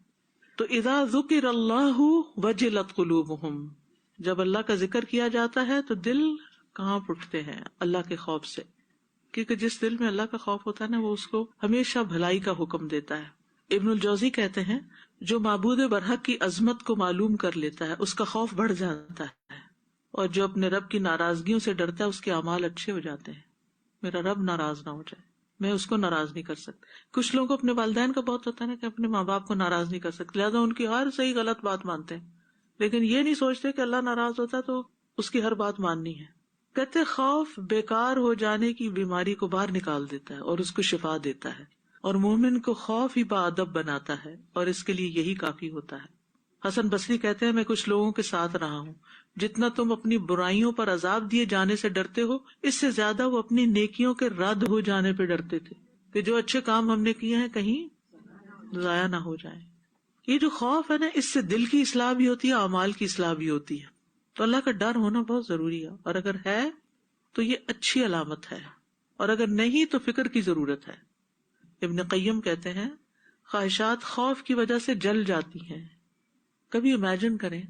تو اذا ذکر اللہ وجلت قلوبہم، جب اللہ کا ذکر کیا جاتا ہے تو دل کانپ اٹھتے ہیں اللہ کے خوف سے، کیونکہ جس دل میں اللہ کا خوف ہوتا ہے نا وہ اس کو ہمیشہ بھلائی کا حکم دیتا ہے. ابن الجوزی کہتے ہیں جو معبود برحق کی عظمت کو معلوم کر لیتا ہے اس کا خوف بڑھ جاتا ہے، اور جو اپنے رب کی ناراضگیوں سے ڈرتا ہے اس کے اعمال اچھے ہو جاتے ہیں. میرا رب ناراض نہ ہو جائے، میں اس کو ناراض نہیں کر سکتا. کچھ لوگوں کو اپنے والدین کا بہت ہوتا ہے نا کہ اپنے ماں باپ کو ناراض نہیں کر سکتے، لہٰذا ان کی ہر صحیح غلط بات مانتے ہیں، لیکن یہ نہیں سوچتے کہ اللہ ناراض ہوتا ہے تو اس کی ہر بات ماننی ہے. کہتے خوف بیکار ہو جانے کی بیماری کو باہر نکال دیتا ہے اور اس کو شفا دیتا ہے، اور مومن کو خوف ہی باادب بناتا ہے، اور اس کے لیے یہی کافی ہوتا ہے. حسن بصری کہتے ہیں میں کچھ لوگوں کے ساتھ رہا ہوں، جتنا تم اپنی برائیوں پر عذاب دیے جانے سے ڈرتے ہو اس سے زیادہ وہ اپنی نیکیوں کے رد ہو جانے پہ ڈرتے تھے کہ جو اچھے کام ہم نے کیے ہیں کہیں ضائع نہ ہو جائیں. یہ جو خوف ہے نا اس سے دل کی اصلاح بھی ہوتی ہے، اعمال کی اصلاح بھی ہوتی ہے. تو اللہ کا ڈر ہونا بہت ضروری ہے، اور اگر ہے تو یہ اچھی علامت ہے، اور اگر نہیں تو فکر کی ضرورت ہے. ابن قیم کہتے ہیں خواہشات خوف کی وجہ سے جل جاتی ہیں. کبھی امیجن کریں،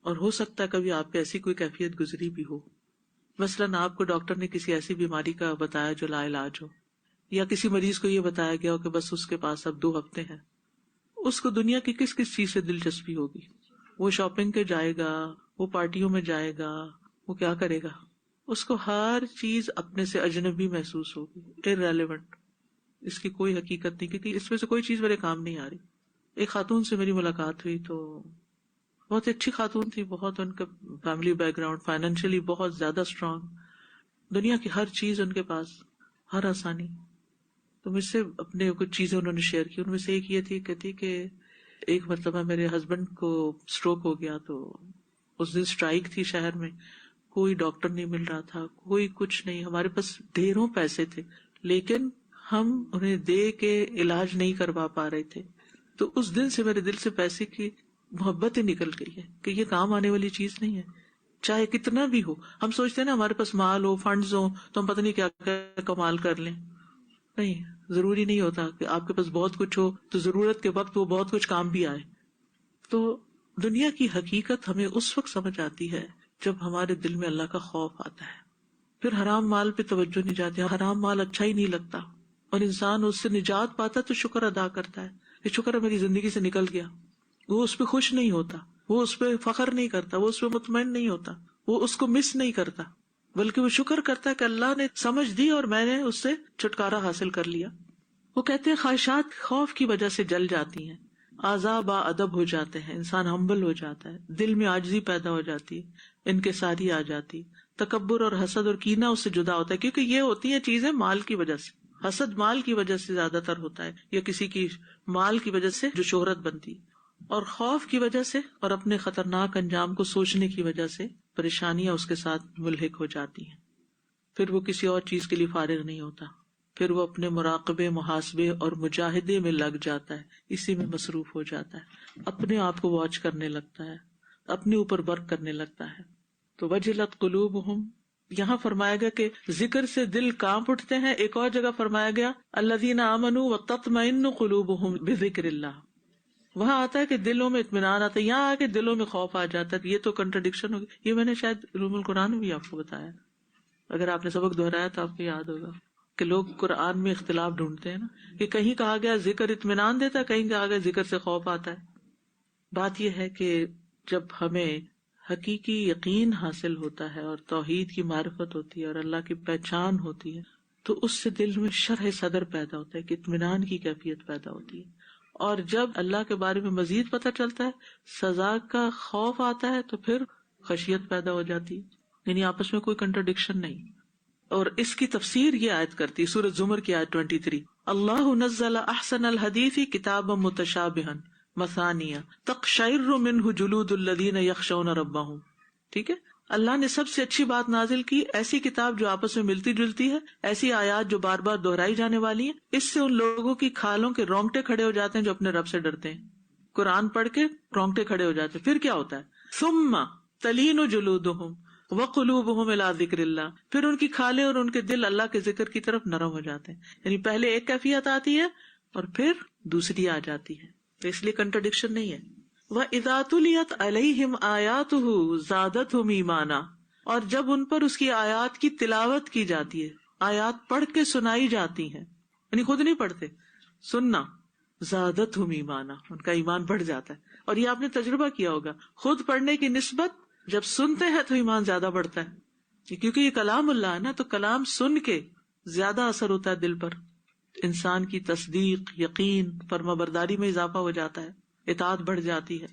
اور ہو سکتا ہے کبھی آپ پہ ایسی کوئی کیفیت گزری بھی ہو، مثلاً آپ کو ڈاکٹر نے کسی ایسی بیماری کا بتایا جو لا علاج ہو، یا کسی مریض کو یہ بتایا گیا ہو کہ بس اس کے پاس اب 2 ہفتے ہیں. اس کو دنیا کی کس کس چیز سے دلچسپی ہوگی؟ وہ شاپنگ کے جائے گا، وہ پارٹیوں میں جائے گا، وہ کیا کرے گا؟ اس کو ہر چیز اپنے سے اجنبی محسوس ہوگی، irrelevant. اس کی کوئی حقیقت نہیں، کیونکہ اس میں سے کوئی چیز میرے کام نہیں آ رہی. ایک خاتون سے میری ملاقات ہوئی تو بہت اچھی خاتون تھی، بہت ان کا فیملی بیک گراؤنڈ فائنینشلی بہت زیادہ اسٹرانگ، دنیا کی ہر چیز ان کے پاس، ہر آسانی. تو مجھ سے اپنے کچھ چیزیں انہوں نے شیئر کی. ان میں سے ایک یہ تھی، کہتی کہ ایک مرتبہ میرے ہسبینڈ کو اسٹروک ہو گیا، تو اس دن اسٹرائک تھی شہر میں، کوئی ڈاکٹر نہیں مل رہا تھا، کوئی کچھ نہیں. ہمارے پاس ڈھیروں پیسے تھے لیکن ہم انہیں دے کے علاج نہیں کروا پا رہے تھے. تو اس دن سے میرے دل سے پیسے کی محبت ہی نکل گئی ہے کہ یہ کام آنے والی چیز نہیں ہے، چاہے کتنا بھی ہو. ہم سوچتے ہیں نا ہمارے پاس مال ہو، فنڈز ہو تو ہم پتہ نہیں کیا کیا کمال کر لیں. نہیں، ضروری نہیں ہوتا کہ آپ کے پاس بہت کچھ ہو تو ضرورت کے وقت وہ بہت کچھ کام بھی آئے. تو دنیا کی حقیقت ہمیں اس وقت سمجھ آتی ہے جب ہمارے دل میں اللہ کا خوف آتا ہے. پھر حرام مال پہ توجہ نہیں جاتی، حرام مال اچھا ہی نہیں لگتا، اور انسان اس سے نجات پاتا تو شکر ادا کرتا ہے کہ شکر ہے میری زندگی سے نکل گیا. وہ اس پہ خوش نہیں ہوتا، وہ اس پہ فخر نہیں کرتا، وہ اس پہ مطمئن نہیں ہوتا، وہ اس کو مس نہیں کرتا، بلکہ وہ شکر کرتا ہے کہ اللہ نے سمجھ دی اور میں نے اس سے چھٹکارا حاصل کر لیا. وہ کہتے ہیں خواہشات خوف کی وجہ سے جل جاتی ہیں، اعضاء با ادب ہو جاتے ہیں، انسان ہمبل ہو جاتا ہے، دل میں عاجزی پیدا ہو جاتی ہے، انکساری آ جاتی، تکبر اور حسد اور کینہ اس سے جدا ہوتا ہے، کیونکہ یہ ہوتی ہیں چیزیں مال کی وجہ سے. حسد مال کی وجہ سے زیادہ تر ہوتا ہے، یا کسی کی مال کی وجہ سے جو شہرت بنتی، اور خوف کی وجہ سے اور اپنے خطرناک انجام کو سوچنے کی وجہ سے پریشانیاں اس کے ساتھ ملحق ہو جاتی ہیں، پھر وہ کسی اور چیز کے لیے فارغ نہیں ہوتا، پھر وہ اپنے مراقبے، محاسبے اور مجاہدے میں لگ جاتا ہے، اسی میں مصروف ہو جاتا ہے، اپنے آپ کو واچ کرنے لگتا ہے، اپنے اوپر ورک کرنے لگتا ہے. تو وجلت قلوبہم، یہاں فرمایا گیا کہ ذکر سے دل کانپ اٹھتے ہیں. ایک اور جگہ فرمایا گیا الذین آمنوا وتطمئن قلوبہم بذکر اللہ، وہاں آتا ہے کہ دلوں میں اطمینان آتا ہے، یہاں آ کے دلوں میں خوف آ جاتا ہے. یہ تو کنٹرڈکشن ہوگی. یہ میں نے شاید علوم القرآن میں بھی آپ کو بتایا، اگر آپ نے سبق دہرایا تو آپ کو یاد ہوگا کہ لوگ قرآن میں اختلاف ڈھونڈتے ہیں نا، کہ کہیں کہا گیا ذکر اطمینان دیتا ہے، کہیں کہا گیا ذکر سے خوف آتا ہے. بات یہ ہے کہ جب ہمیں حقیقی یقین حاصل ہوتا ہے اور توحید کی معرفت ہوتی ہے اور اللہ کی پہچان ہوتی ہے تو اس سے دل میں شرح صدر پیدا ہوتا ہے کہ اطمینان کی کیفیت پیدا ہوتی ہے. اور جب اللہ کے بارے میں مزید پتہ چلتا ہے، سزا کا خوف آتا ہے، تو پھر خشیت پیدا ہو جاتی ہے. یعنی آپس میں کوئی کنٹرڈکشن نہیں. اور اس کی تفسیر یہ آیت کرتی ہے سورۃ زمر کی آیت 23، اللہ نزل احسن الحدیث کتابا متشابہا مثانیہ تقشعر منہ جلود الذین یخشون ربہم. ٹھیک ہے، اللہ نے سب سے اچھی بات نازل کی، ایسی کتاب جو آپس میں ملتی جلتی ہے، ایسی آیات جو بار بار دہرائی جانے والی ہیں. اس سے ان لوگوں کی کھالوں کے رونگٹے کھڑے ہو جاتے ہیں جو اپنے رب سے ڈرتے ہیں. قرآن پڑھ کے رونگٹے کھڑے ہو جاتے ہیں. پھر کیا ہوتا ہے، ثم تلین جلودہم وقلوبہم الی ذکر اللہ، پھر ان کی کھالیں اور ان کے دل اللہ کے ذکر کی طرف نرم ہو جاتے ہیں. یعنی پہلے ایک کیفیت آتی ہے اور پھر دوسری آ جاتی ہے. تو اس لیے کنٹرڈکشن نہیں ہے. وَإِذَا تُلِيَتْ عَلَيْهِمْ آيَاتُهُ زَادَتْهُمْ ایمانا، اور جب ان پر اس کی آیات کی تلاوت کی جاتی ہے، آیات پڑھ کے سنائی جاتی ہیں، یعنی خود نہیں پڑھتے، سننا، زَادَتْهُمْ ایمانا، ان کا ایمان بڑھ جاتا ہے. اور یہ آپ نے تجربہ کیا ہوگا، خود پڑھنے کی نسبت جب سنتے ہیں تو ایمان زیادہ بڑھتا ہے، کیونکہ یہ کلام اللہ ہے نا، تو کلام سن کے زیادہ اثر ہوتا ہے دل پر. انسان کی تصدیق، یقین، فرمانبرداری میں اضافہ ہو جاتا ہے، اطاعت بڑھ جاتی ہے.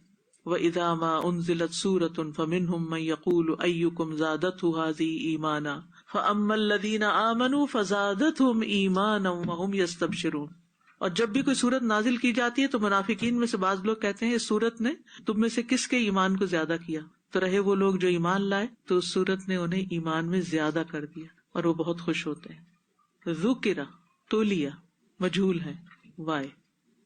وَإِذَا مَا أُنزِلَتْ سُورَةٌ فَمِنْهُمْ مَن يَقُولُ أَيُّكُمْ زَادَتْهُ هَٰذِهِ إِيمَانًا فَأَمَّا الَّذِينَ آمَنُوا فَزَادَتْهُمْ إِيمَانًا وَهُمْ يَسْتَبْشِرُونَ. اور جب بھی کوئی سورت نازل کی جاتی ہے تو منافقین میں سے بعض لوگ کہتے ہیں اس سورت نے تم میں سے کس کے ایمان کو زیادہ کیا؟ تو رہے وہ لوگ جو ایمان لائے تو اس سورت نے انہیں ایمان میں زیادہ کر دیا اور وہ بہت خوش ہوتے ہیں. ذکر تولیہ مجھول ہے، وائے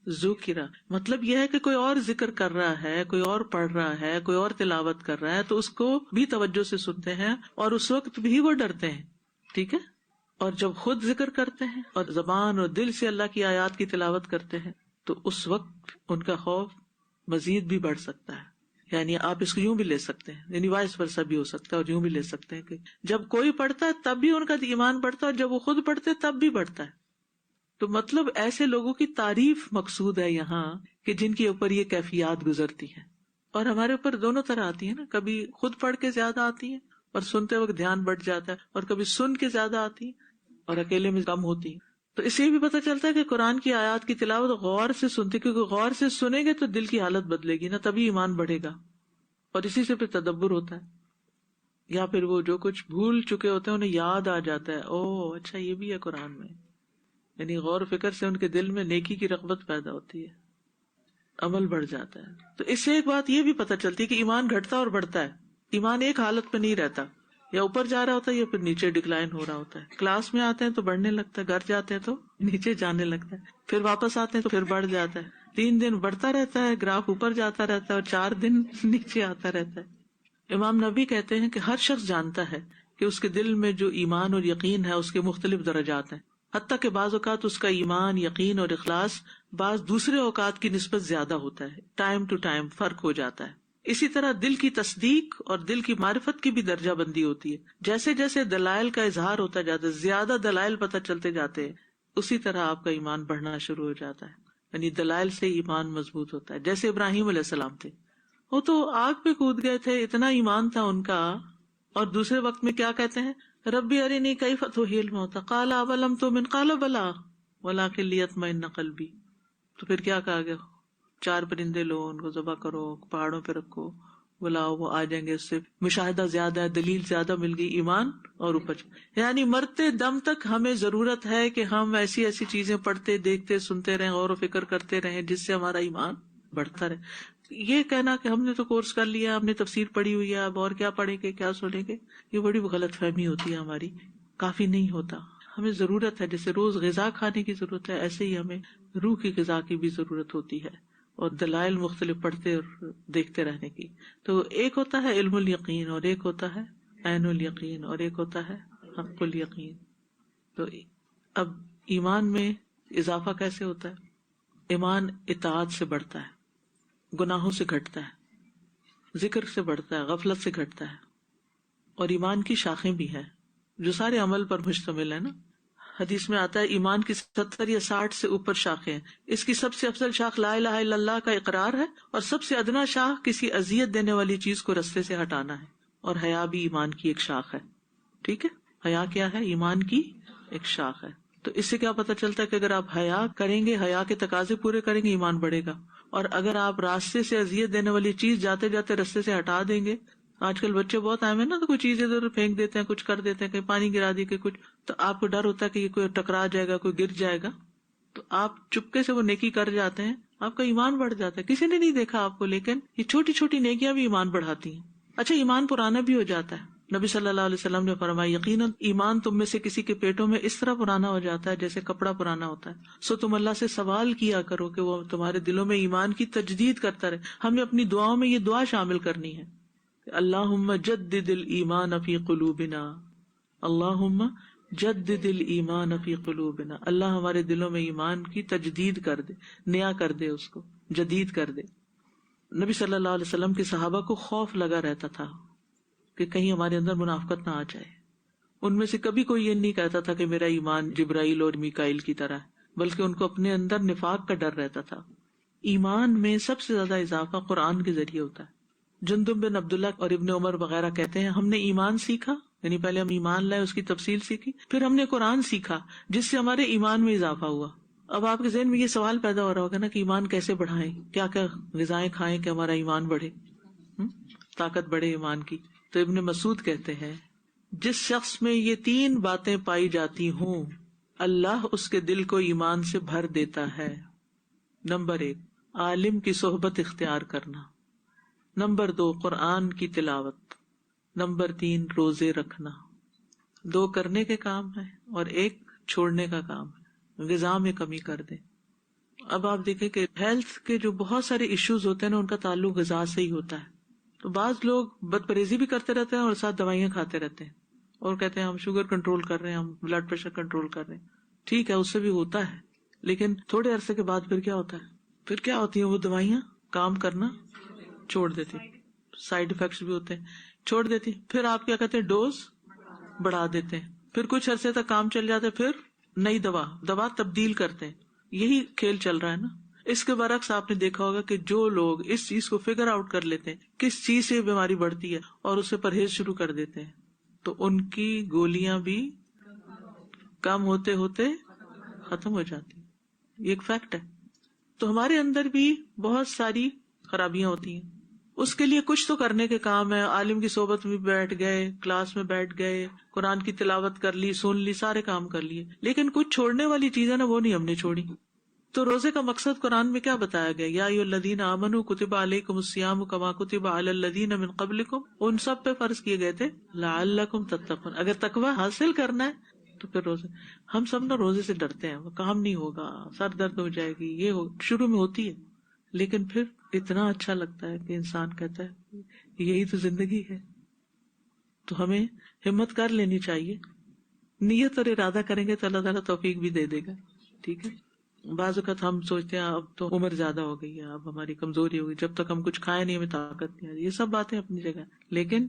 ذکر مطلب یہ ہے کہ کوئی اور ذکر کر رہا ہے، کوئی اور پڑھ رہا ہے، کوئی اور تلاوت کر رہا ہے تو اس کو بھی توجہ سے سنتے ہیں اور اس وقت بھی وہ ڈرتے ہیں. ٹھیک ہے، اور جب خود ذکر کرتے ہیں اور زبان اور دل سے اللہ کی آیات کی تلاوت کرتے ہیں تو اس وقت ان کا خوف مزید بھی بڑھ سکتا ہے. یعنی آپ اس کو یوں بھی لے سکتے ہیں، یعنی وائس ورسا بھی ہو سکتا ہے، اور یوں بھی لے سکتے ہیں کہ جب کوئی پڑھتا ہے تب بھی ان کا ایمان بڑھتا ہے اور جب وہ خود پڑھتے تب بھی بڑھتا ہے. تو مطلب ایسے لوگوں کی تعریف مقصود ہے یہاں کہ جن کے اوپر یہ کیفیات گزرتی ہیں. اور ہمارے اوپر دونوں طرح آتی ہیں نا، کبھی خود پڑھ کے زیادہ آتی ہیں اور سنتے وقت دھیان بڑھ جاتا ہے، اور کبھی سن کے زیادہ آتی ہیں اور اکیلے میں کم ہوتی ہیں. تو اس سے بھی پتہ چلتا ہے کہ قرآن کی آیات کی تلاوت غور سے سنتے، کیونکہ غور سے سنیں گے تو دل کی حالت بدلے گی نا، تبھی ایمان بڑھے گا. اور اسی سے پھر تدبر ہوتا ہے، یا پھر وہ جو کچھ بھول چکے ہوتے ہیں انہیں یاد آ جاتا ہے، او اچھا یہ بھی ہے قرآن میں. یعنی غور و فکر سے ان کے دل میں نیکی کی رغبت پیدا ہوتی ہے، عمل بڑھ جاتا ہے. تو اس سے ایک بات یہ بھی پتہ چلتی ہے کہ ایمان گھٹتا اور بڑھتا ہے. ایمان ایک حالت پہ نہیں رہتا، یا اوپر جا رہا ہوتا ہے یا پھر نیچے ڈکلائن ہو رہا ہوتا ہے. کلاس میں آتے ہیں تو بڑھنے لگتا ہے، گھر جاتے ہیں تو نیچے جانے لگتا ہے، پھر واپس آتے ہیں تو پھر بڑھ جاتا ہے. 3 دن بڑھتا رہتا ہے، گراف اوپر جاتا رہتا ہے، اور 4 دن نیچے آتا رہتا ہے. امام نبوی کہتے ہیں کہ ہر شخص جانتا ہے کہ اس کے دل میں جو ایمان اور یقین ہے اس کے مختلف درجات ہیں، حتیٰ کہ بعض اوقات اس کا ایمان، یقین اور اخلاص بعض دوسرے اوقات کی نسبت زیادہ ہوتا ہے. ٹائم ٹو ٹائم فرق ہو جاتا ہے. اسی طرح دل کی تصدیق اور دل کی معرفت کی بھی درجہ بندی ہوتی ہے. جیسے جیسے دلائل کا اظہار ہوتا جاتا ہے، زیادہ دلائل پتہ چلتے جاتے ہیں، اسی طرح آپ کا ایمان بڑھنا شروع ہو جاتا ہے. یعنی دلائل سے ایمان مضبوط ہوتا ہے. جیسے ابراہیم علیہ السلام تھے، وہ تو آگ پہ کود گئے تھے، اتنا ایمان تھا ان کا، اور دوسرے وقت میں کیا کہتے ہیں، ربی ارنی کیف تحیی الموت قال اولم تؤمن قال بلی ولکن لیطمئن قلبی. تو پھر کیا کہا گیا، 4 پرندے لو، ان کو ذبح کرو، پہاڑوں پہ رکھو، بلاؤ، وہ آ جائیں گے. اس سے مشاہدہ زیادہ ہے، دلیل زیادہ مل گئی، ایمان اور اوپر. یعنی مرتے دم تک ہمیں ضرورت ہے کہ ہم ایسی ایسی چیزیں پڑھتے، دیکھتے، سنتے رہیں، غور و فکر کرتے رہیں جس سے ہمارا ایمان بڑھتا رہے. یہ کہنا کہ ہم نے تو کورس کر لیا، ہم نے تفسیر پڑھی ہوئی ہے، اب اور کیا پڑھیں گے، کیا سنیں گے، یہ بڑی غلط فہمی ہوتی ہے ہماری. کافی نہیں ہوتا، ہمیں ضرورت ہے، جیسے روز غذا کھانے کی ضرورت ہے، ایسے ہی ہمیں روح کی غذا کی بھی ضرورت ہوتی ہے، اور دلائل مختلف پڑھتے اور دیکھتے رہنے کی. تو ایک ہوتا ہے علم الیقین، اور ایک ہوتا ہے عین الیقین، اور ایک ہوتا ہے حق الیقین. تو اب ایمان میں اضافہ کیسے ہوتا ہے؟ ایمان اطاعت سے بڑھتا ہے، گناہوں سے گھٹتا ہے، ذکر سے بڑھتا ہے، غفلت سے گھٹتا ہے. اور ایمان کی شاخیں بھی ہیں جو سارے عمل پر مشتمل ہے نا. حدیث میں آتا ہے ایمان کی 70 یا 60 سے اوپر شاخیں ہیں. اس کی سب سے افضل شاخ لا الہ الا اللہ کا اقرار ہے، اور سب سے ادنا شاخ کسی اذیت دینے والی چیز کو رستے سے ہٹانا ہے. اور حیا بھی ایمان کی ایک شاخ ہے. ٹھیک ہے، حیا کیا ہے؟ ایمان کی ایک شاخ ہے. تو اس سے کیا پتہ چلتا ہے کہ اگر آپ حیا کریں گے، حیا کے تقاضے پورے کریں گے، ایمان بڑھے گا. اور اگر آپ راستے سے اذیت دینے والی چیز جاتے جاتے راستے سے ہٹا دیں گے، آج کل بچے بہت اہم ہے نا، تو کوئی چیز ادھر پھینک دیتے ہیں، کچھ کر دیتے ہیں، کہیں پانی گرا دی، کہ کچھ، تو آپ کو ڈر ہوتا ہے کہ یہ کوئی ٹکرا جائے گا، کوئی گر جائے گا، تو آپ چپکے سے وہ نیکی کر جاتے ہیں، آپ کا ایمان بڑھ جاتا ہے. کسی نے نہیں دیکھا آپ کو، لیکن یہ چھوٹی چھوٹی نیکیاں بھی ایمان بڑھاتی ہیں. اچھا، ایمان پرانا بھی ہو جاتا ہے. نبی صلی اللہ علیہ وسلم نے فرمایا یقیناً ایمان تم میں سے کسی کے پیٹوں میں اس طرح پرانا ہو جاتا ہے جیسے کپڑا پرانا ہوتا ہے. سو تم اللہ سے سوال کیا کرو کہ وہ تمہارے دلوں میں ایمان کی تجدید کرتا رہے. ہمیں اپنی دعاؤں میں یہ دعا شامل کرنی ہے، اللہم جدد الایمان فی قلوبنا، اللہم جدد الایمان فی قلوبنا. اللہ ہمارے دلوں میں ایمان کی تجدید کر دے، نیا کر دے، اس کو جدید کر دے. نبی صلی اللہ علیہ وسلم کے صحابہ کو خوف لگا رہتا تھا کہ کہیں ہمارے اندر منافقت نہ آ جائے. ان میں سے کبھی کوئی یہ نہیں کہتا تھا کہ میرا ایمان جبرائیل اور میکائیل کی طرح ہے، بلکہ ان کو اپنے اندر نفاق کا ڈر رہتا تھا. ایمان میں سب سے زیادہ اضافہ قرآن کے ذریعے ہوتا ہے. جندب بن عبداللہ اور ابن عمر وغیرہ کہتے ہیں ہم نے ایمان سیکھا، یعنی پہلے ہم ایمان لائے، اس کی تفصیل سیکھی، پھر ہم نے قرآن سیکھا جس سے ہمارے ایمان میں اضافہ ہوا. اب آپ کے ذہن میں یہ سوال پیدا ہو رہا ہوگا نا کہ ایمان کیسے بڑھائیں، کیا کیا غذائیں کھائیں کہ ہمارا ایمان بڑھے، طاقت بڑھے ایمان کی. تو ابن مسعود کہتے ہیں جس شخص میں یہ 3 باتیں پائی جاتی ہوں اللہ اس کے دل کو ایمان سے بھر دیتا ہے. نمبر 1 عالم کی صحبت اختیار کرنا، نمبر 2 قرآن کی تلاوت، نمبر 3 روزے رکھنا. 2 کرنے کے کام ہے اور 1 چھوڑنے کا کام ہے، غذا میں کمی کر دیں. اب آپ دیکھیں کہ ہیلتھ کے جو بہت سارے ایشوز ہوتے ہیں نا، ان کا تعلق غذا سے ہی ہوتا ہے. تو بعض لوگ بد پرہیزی بھی کرتے رہتے ہیں اور ساتھ دوائیاں کھاتے رہتے ہیں اور کہتے ہیں ہم شوگر کنٹرول کر رہے ہیں، ہم بلڈ پریشر کنٹرول کر رہے ہیں. ٹھیک ہے، اس سے بھی ہوتا ہے، لیکن تھوڑے عرصے کے بعد پھر کیا ہوتا ہے؟ پھر کیا ہوتی ہیں وہ دوائیاں کام کرنا چھوڑ دیتی، سائیڈ ایفیکٹس بھی ہوتے ہیں، چھوڑ دیتی. پھر آپ کیا کہتے ہیں؟ ڈوز بڑھا دیتے ہیں. پھر کچھ عرصے تک کام چل جاتا ہے، پھر نئی دوا تبدیل کرتے ہیں. یہی کھیل چل رہا ہے نا. اس کے برعکس آپ نے دیکھا ہوگا کہ جو لوگ اس چیز کو فگر آؤٹ کر لیتے ہیں کس چیز سے بیماری بڑھتی ہے اور اسے پرہیز شروع کر دیتے ہیں، تو ان کی گولیاں بھی کم ہوتے ہوتے ختم ہو جاتی. یہ ایک فیکٹ ہے. تو ہمارے اندر بھی بہت ساری خرابیاں ہوتی ہیں، اس کے لیے کچھ تو کرنے کے کام ہے. عالم کی صحبت میں بیٹھ گئے، کلاس میں بیٹھ گئے، قرآن کی تلاوت کر لی، سن لی، سارے کام کر لیے، لیکن کچھ چھوڑنے والی چیزیں نا وہ نہیں ہم نے چھوڑی. تو روزے کا مقصد قرآن میں کیا بتایا گیا؟ یا ایھا الذین آمنوا کتب علیکم الصیام کما کتب علی الذین من قبلکم. ان سب پہ فرض کیے گئے تھے لعلکم تتقون. اگر تقوی حاصل کرنا ہے تو پھر روزے. ہم سب نا روزے سے ڈرتے ہیں، وہ کام نہیں ہوگا، سر درد ہو جائے گی، یہ شروع میں ہوتی ہے، لیکن پھر اتنا اچھا لگتا ہے کہ انسان کہتا ہے یہی تو زندگی ہے. تو ہمیں ہمت کر لینی چاہیے، نیت اور ارادہ کریں گے تو اللہ تعالیٰ توفیق بھی دے دے گا. ٹھیک ہے. بعض اوقات ہم سوچتے ہیں اب تو عمر زیادہ ہو گئی ہے، اب ہماری کمزوری ہوگی، جب تک ہم کچھ کھائے نہیں ہمیں طاقت نہیں آتی. یہ سب باتیں اپنی جگہ، لیکن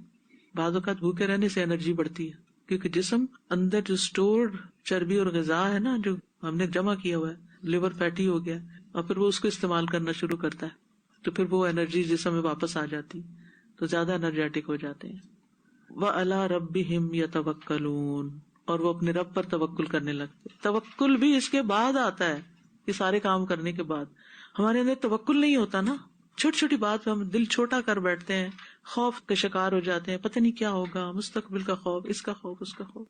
بعض اوقات بھوکے رہنے سے انرجی بڑھتی ہے، کیونکہ جسم اندر جو اسٹورڈ چربی اور غذا ہے نا، جو ہم نے جمع کیا ہوا ہے، لیور فیٹی ہو گیا، اور پھر وہ اس کو استعمال کرنا شروع کرتا ہے، تو پھر وہ انرجی جسم میں واپس آ جاتی، تو زیادہ انرجیٹک ہو جاتے ہیں. وَعَلَىٰ رَبِّهِمْ يَتَوَكَّلُونَ. اور وہ اپنے رب پر توکل کرنے لگتے. توکل بھی اس کے بعد آتا ہے، یہ سارے کام کرنے کے بعد. ہمارے اندر توکل نہیں ہوتا نا، چھوٹی چھوٹی بات پہ ہم دل چھوٹا کر بیٹھتے ہیں، خوف کے شکار ہو جاتے ہیں، پتہ نہیں کیا ہوگا، مستقبل کا خوف، اس کا خوف، اس کا خوف.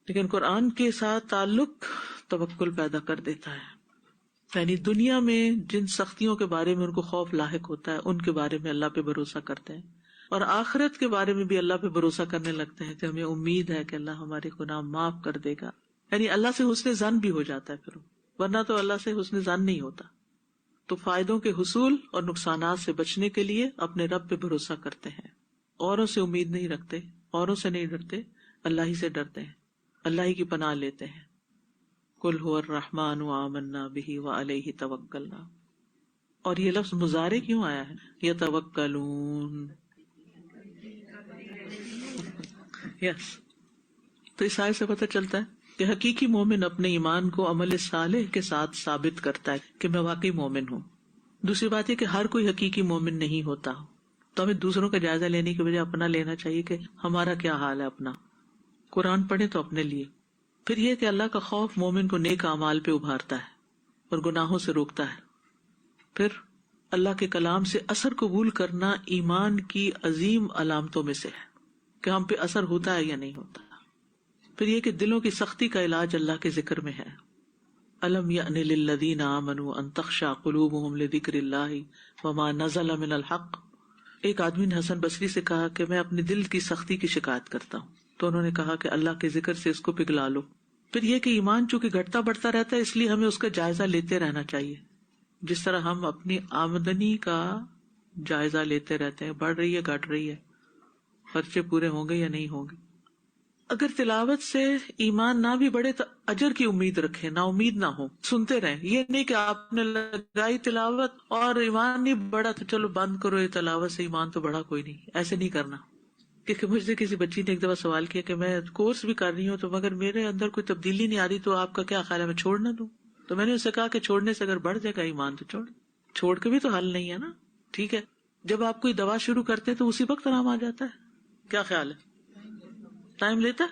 لیکن قرآن کے ساتھ تعلق توکل پیدا کر دیتا ہے. یعنی دنیا میں جن سختیوں کے بارے میں ان کو خوف لاحق ہوتا ہے ان کے بارے میں اللہ پہ بھروسہ کرتے ہیں، اور آخرت کے بارے میں بھی اللہ پہ بھروسہ کرنے لگتے ہیں کہ ہمیں امید ہے کہ اللہ ہمارے گناہ معاف کر دے گا. یعنی اللہ سے حسن ظن بھی ہو جاتا ہے پھر، ورنہ تو اللہ سے حسن ظن نہیں ہوتا. تو فائدوں کے حصول اور نقصانات سے بچنے کے لیے اپنے رب پہ بھروسہ کرتے ہیں، اوروں سے امید نہیں رکھتے، اوروں سے نہیں ڈرتے، اللہ ہی سے ڈرتے ہیں، اللہ ہی کی پناہ لیتے ہیں. قل هو الرحمن آمنا به وعلیہ توکلنا. اور یہ لفظ مضارع کیوں آیا ہے؟ یتوکلون. یس. تو اس آیت سے پتہ چلتا ہے کہ حقیقی مومن اپنے ایمان کو عمل صالح کے ساتھ ثابت کرتا ہے کہ میں واقعی مومن ہوں. دوسری بات یہ کہ ہر کوئی حقیقی مومن نہیں ہوتا، تو ہمیں دوسروں کا جائزہ لینے کی بجائے اپنا لینا چاہیے کہ ہمارا کیا حال ہے اپنا. قرآن پڑھیں تو اپنے لیے. پھر یہ کہ اللہ کا خوف مومن کو نیک اعمال پہ ابھارتا ہے اور گناہوں سے روکتا ہے. پھر اللہ کے کلام سے اثر قبول کرنا ایمان کی عظیم علامتوں میں سے ہے کہ ہم پہ اثر ہوتا ہے یا نہیں ہوتا. پھر یہ کہ دلوں کی سختی کا علاج اللہ کے ذکر میں ہے. الم یأن للذین آمنوا ان تخشع قلوبهم لذکر اللہ وما نزل من الحق. ایک آدمی نے حسن بصری سے کہا کہ میں اپنے دل کی سختی کی شکایت کرتا ہوں، تو انہوں نے کہا کہ اللہ کے ذکر سے اس کو پگھلا لو. پھر یہ کہ ایمان چونکہ گھٹتا بڑھتا رہتا ہے، اس لیے ہمیں اس کا جائزہ لیتے رہنا چاہیے، جس طرح ہم اپنی آمدنی کا جائزہ لیتے رہتے ہیں، بڑھ رہی ہے گھٹ رہی ہے، خرچے پورے ہوں گے یا نہیں ہوں گے. اگر تلاوت سے ایمان نہ بھی بڑھے تو اجر کی امید رکھیں، نا امید نہ ہو، سنتے رہیں. یہ نہیں کہ آپ نے لگائی تلاوت اور ایمان نہیں بڑھا تو چلو بند کرو، یہ تلاوت سے ایمان تو بڑھا کوئی نہیں. ایسے نہیں کرنا. کیونکہ مجھ سے کسی بچی نے ایک دفعہ سوال کیا کہ میں کورس بھی کر رہی ہوں تو مگر میرے اندر کوئی تبدیلی نہیں آ رہی، تو آپ کا کیا خیال ہے میں چھوڑ نہ دوں؟ تو میں نے اسے کہا کہ چھوڑنے سے اگر بڑھ جائے گا ایمان تو چھوڑ کے بھی تو حل نہیں ہے نا. ٹھیک ہے، جب آپ کوئی دوا شروع کرتے تو اسی وقت آرام آ جاتا ہے؟ کیا خیال ہے؟ ٹائم لیتا ہے.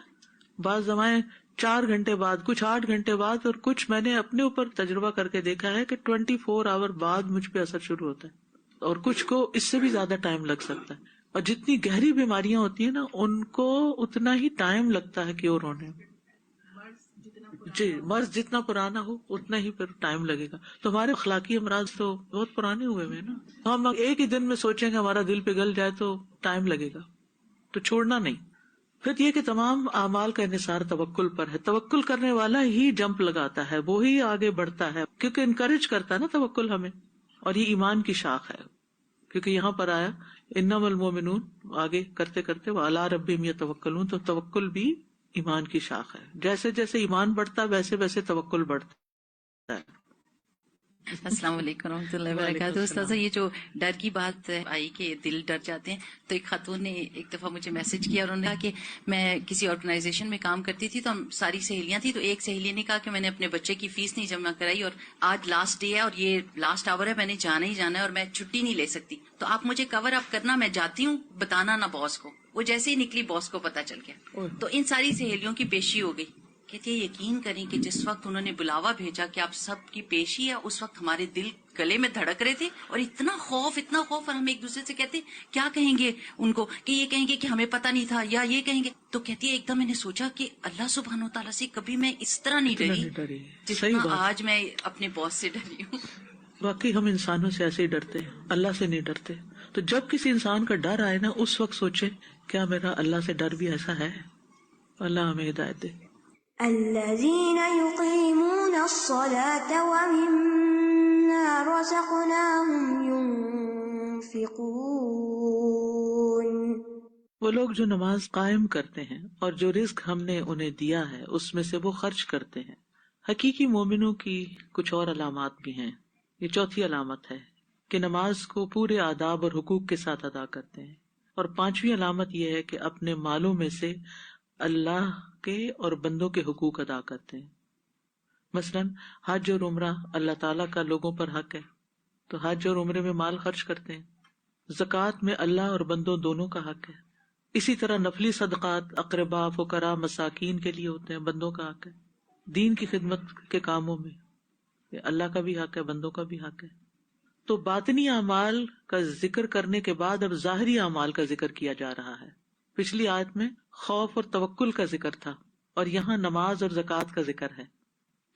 بعض دوائیں 4 گھنٹے بعد، کچھ 8 گھنٹے بعد، اور کچھ میں نے اپنے اوپر تجربہ کر کے دیکھا ہے کہ 24 آور بعد مجھ پہ اثر شروع ہوتا ہے، اور کچھ کو اس سے بھی زیادہ ٹائم لگ سکتا ہے. اور جتنی گہری بیماریاں ہوتی ہیں نا ان کو اتنا ہی ٹائم لگتا ہے کیور ہونے میں. جی، مرض جتنا پرانا ہو اتنا ہی پھر ٹائم لگے گا. تو ہمارے اخلاقی امراض تو بہت پرانے ہوئے ہیں نا. ہم ایک ہی دن میں سوچیں کہ ہمارا دل پگھل جائے تو ٹائم لگے گا، تو چھوڑنا نہیں. پھر یہ کہ تمام اعمال کا انحصار توکل پر ہے. توکل کرنے والا ہی جمپ لگاتا ہے، وہی آگے بڑھتا ہے، کیونکہ انکریج کرتا ہے نا توکل ہمیں. اور یہ ایمان کی شاخ ہے، کیونکہ یہاں پر آیا انما المومنون، آگے کرتے کرتے وعلی ربہم یتوکلون، تو توکل بھی ایمان کی شاخ ہے. جیسے جیسے ایمان بڑھتا ہے ویسے ویسے توکل بڑھتا ہے. السلام علیکم ورحمۃ اللہ وبرکاتہ. استاذہ یہ جو ڈر کی بات آئی کہ دل ڈر جاتے ہیں، تو ایک خاتون نے ایک دفعہ مجھے میسج کیا اور انہوں نے کہا کہ میں کسی آرگنائزیشن میں کام کرتی تھی، تو ہم ساری سہیلیاں تھیں، تو ایک سہیلی نے کہا کہ میں نے اپنے بچے کی فیس نہیں جمع کرائی اور آج لاسٹ ڈے ہے اور یہ لاسٹ آور ہے، میں نے جانا ہی جانا ہے اور میں چھٹی نہیں لے سکتی، تو آپ مجھے کور اپ کرنا، میں جاتی ہوں، بتانا نہ باس کو. وہ جیسے ہی نکلی باس کو پتا چل گیا. تو ان ساری سہیلیوں کی پیشی ہو گئی. کہتی ہے یقین کریں کہ جس وقت انہوں نے بلاوا بھیجا کہ آپ سب کی پیشی ہے، اس وقت ہمارے دل گلے میں دھڑک رہے تھے، اور اتنا خوف، اور ہم ایک دوسرے سے کہتے کیا کہیں گے ان کو، کہ یہ کہیں گے کہ ہمیں پتہ نہیں تھا، یا یہ کہیں گے. تو کہتی ہے ایک دم میں نے سوچا کہ اللہ سبحانہ و تعالیٰ سے کبھی میں اس طرح نہیں ڈری جتنا آج میں اپنے باس سے ڈری ہوں. واقعی ہم انسانوں سے ایسے ہی ڈرتے ہیں، اللہ سے نہیں ڈرتے. تو جب کسی انسان کا ڈر آئے نا، اس وقت سوچے کیا میرا اللہ سے ڈر بھی ایسا ہے؟ اللہ ہمیں ہدایت دے. الذين يقيمون الصلاة ومما رزقناهم ينفقون. وہ لوگ جو نماز قائم کرتے ہیں اور جو رزق ہم نے انہیں دیا ہے اس میں سے وہ خرچ کرتے ہیں. حقیقی مومنوں کی کچھ اور علامات بھی ہیں. یہ چوتھی علامت ہے کہ نماز کو پورے آداب اور حقوق کے ساتھ ادا کرتے ہیں. اور پانچویں علامت یہ ہے کہ اپنے مالوں میں سے اللہ کے اور بندوں کے حقوق ادا کرتے ہیں. مثلاً حج اور عمرہ اللہ تعالیٰ کا لوگوں پر حق ہے، تو حج اور عمرے میں مال خرچ کرتے ہیں. زکوٰۃ میں اللہ اور بندوں دونوں کا حق ہے. اسی طرح نفلی صدقات اقربا، فقراء، مساکین کے لیے ہوتے ہیں، بندوں کا حق ہے. دین کی خدمت کے کاموں میں اللہ کا بھی حق ہے، بندوں کا بھی حق ہے. تو باطنی اعمال کا ذکر کرنے کے بعد اب ظاہری اعمال کا ذکر کیا جا رہا ہے. پچھلی آیت میں خوف اور توکل کا ذکر تھا، اور یہاں نماز اور زکوٰۃ کا ذکر ہے.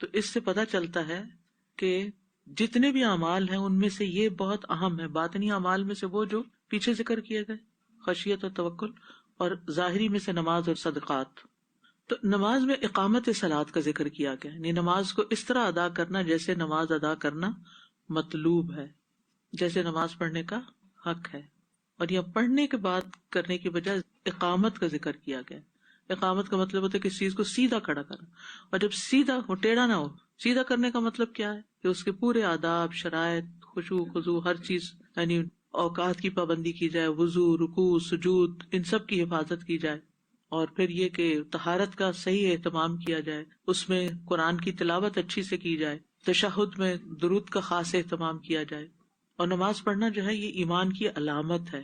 تو اس سے پتہ چلتا ہے کہ جتنے بھی اعمال ہیں ان میں سے یہ بہت اہم ہے. باطنی اعمال میں سے وہ جو پیچھے ذکر کیے گئے، خشیت اور توکل، اور ظاہری میں سے نماز اور صدقات. تو نماز میں اقامت صلاۃ کا ذکر کیا گیا، یعنی نماز کو اس طرح ادا کرنا جیسے نماز ادا کرنا مطلوب ہے، جیسے نماز پڑھنے کا حق ہے. اور یہ پڑھنے کے بعد کرنے کی بجائے اقامت کا ذکر کیا گیا. اقامت کا مطلب ہوتا ہے کسی چیز کو سیدھا کھڑا کرنا، اور جب سیدھا ہو، ٹیڑھا نہ ہو. سیدھا کرنے کا مطلب کیا ہے کہ اس کے پورے آداب، شرائط، خشوع خضوع، ہر چیز، یعنی اوقات کی پابندی کی جائے، وضو، رکوع، سجود، ان سب کی حفاظت کی جائے. اور پھر یہ کہ طہارت کا صحیح اہتمام کیا جائے، اس میں قرآن کی تلاوت اچھی سے کی جائے، تشہد میں درود کا خاص اہتمام کیا جائے. اور نماز پڑھنا جو ہے یہ ایمان کی علامت ہے.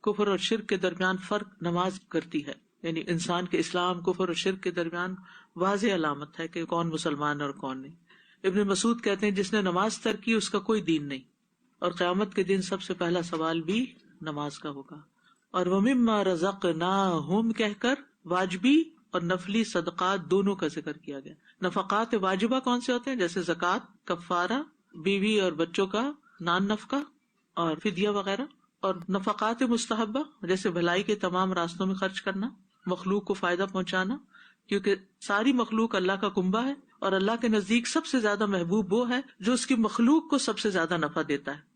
کفر اور شرک کے درمیان فرق نماز کرتی ہے، یعنی انسان کے اسلام، کفر اور شرک کے درمیان واضح علامت ہے کہ کون مسلمان اور کون نہیں. ابن مسعود کہتے ہیں جس نے نماز ترک کی اس کا کوئی دین نہیں. اور قیامت کے دن سب سے پہلا سوال بھی نماز کا ہوگا. اور وَمِمَّا رَزَقْنَاهُمْ کہہ کر واجبی اور نفلی صدقات دونوں کا ذکر کیا گیا. نفقات واجبہ کون سے ہوتے ہیں؟ جیسے زکوٰۃ، کفارہ، بیوی اور بچوں کا نان نفقہ اور فدیہ وغیرہ. اور نفقات مستحبہ جیسے بھلائی کے تمام راستوں میں خرچ کرنا، مخلوق کو فائدہ پہنچانا، کیونکہ ساری مخلوق اللہ کا کنبہ ہے، اور اللہ کے نزدیک سب سے زیادہ محبوب وہ ہے جو اس کی مخلوق کو سب سے زیادہ نفع دیتا ہے.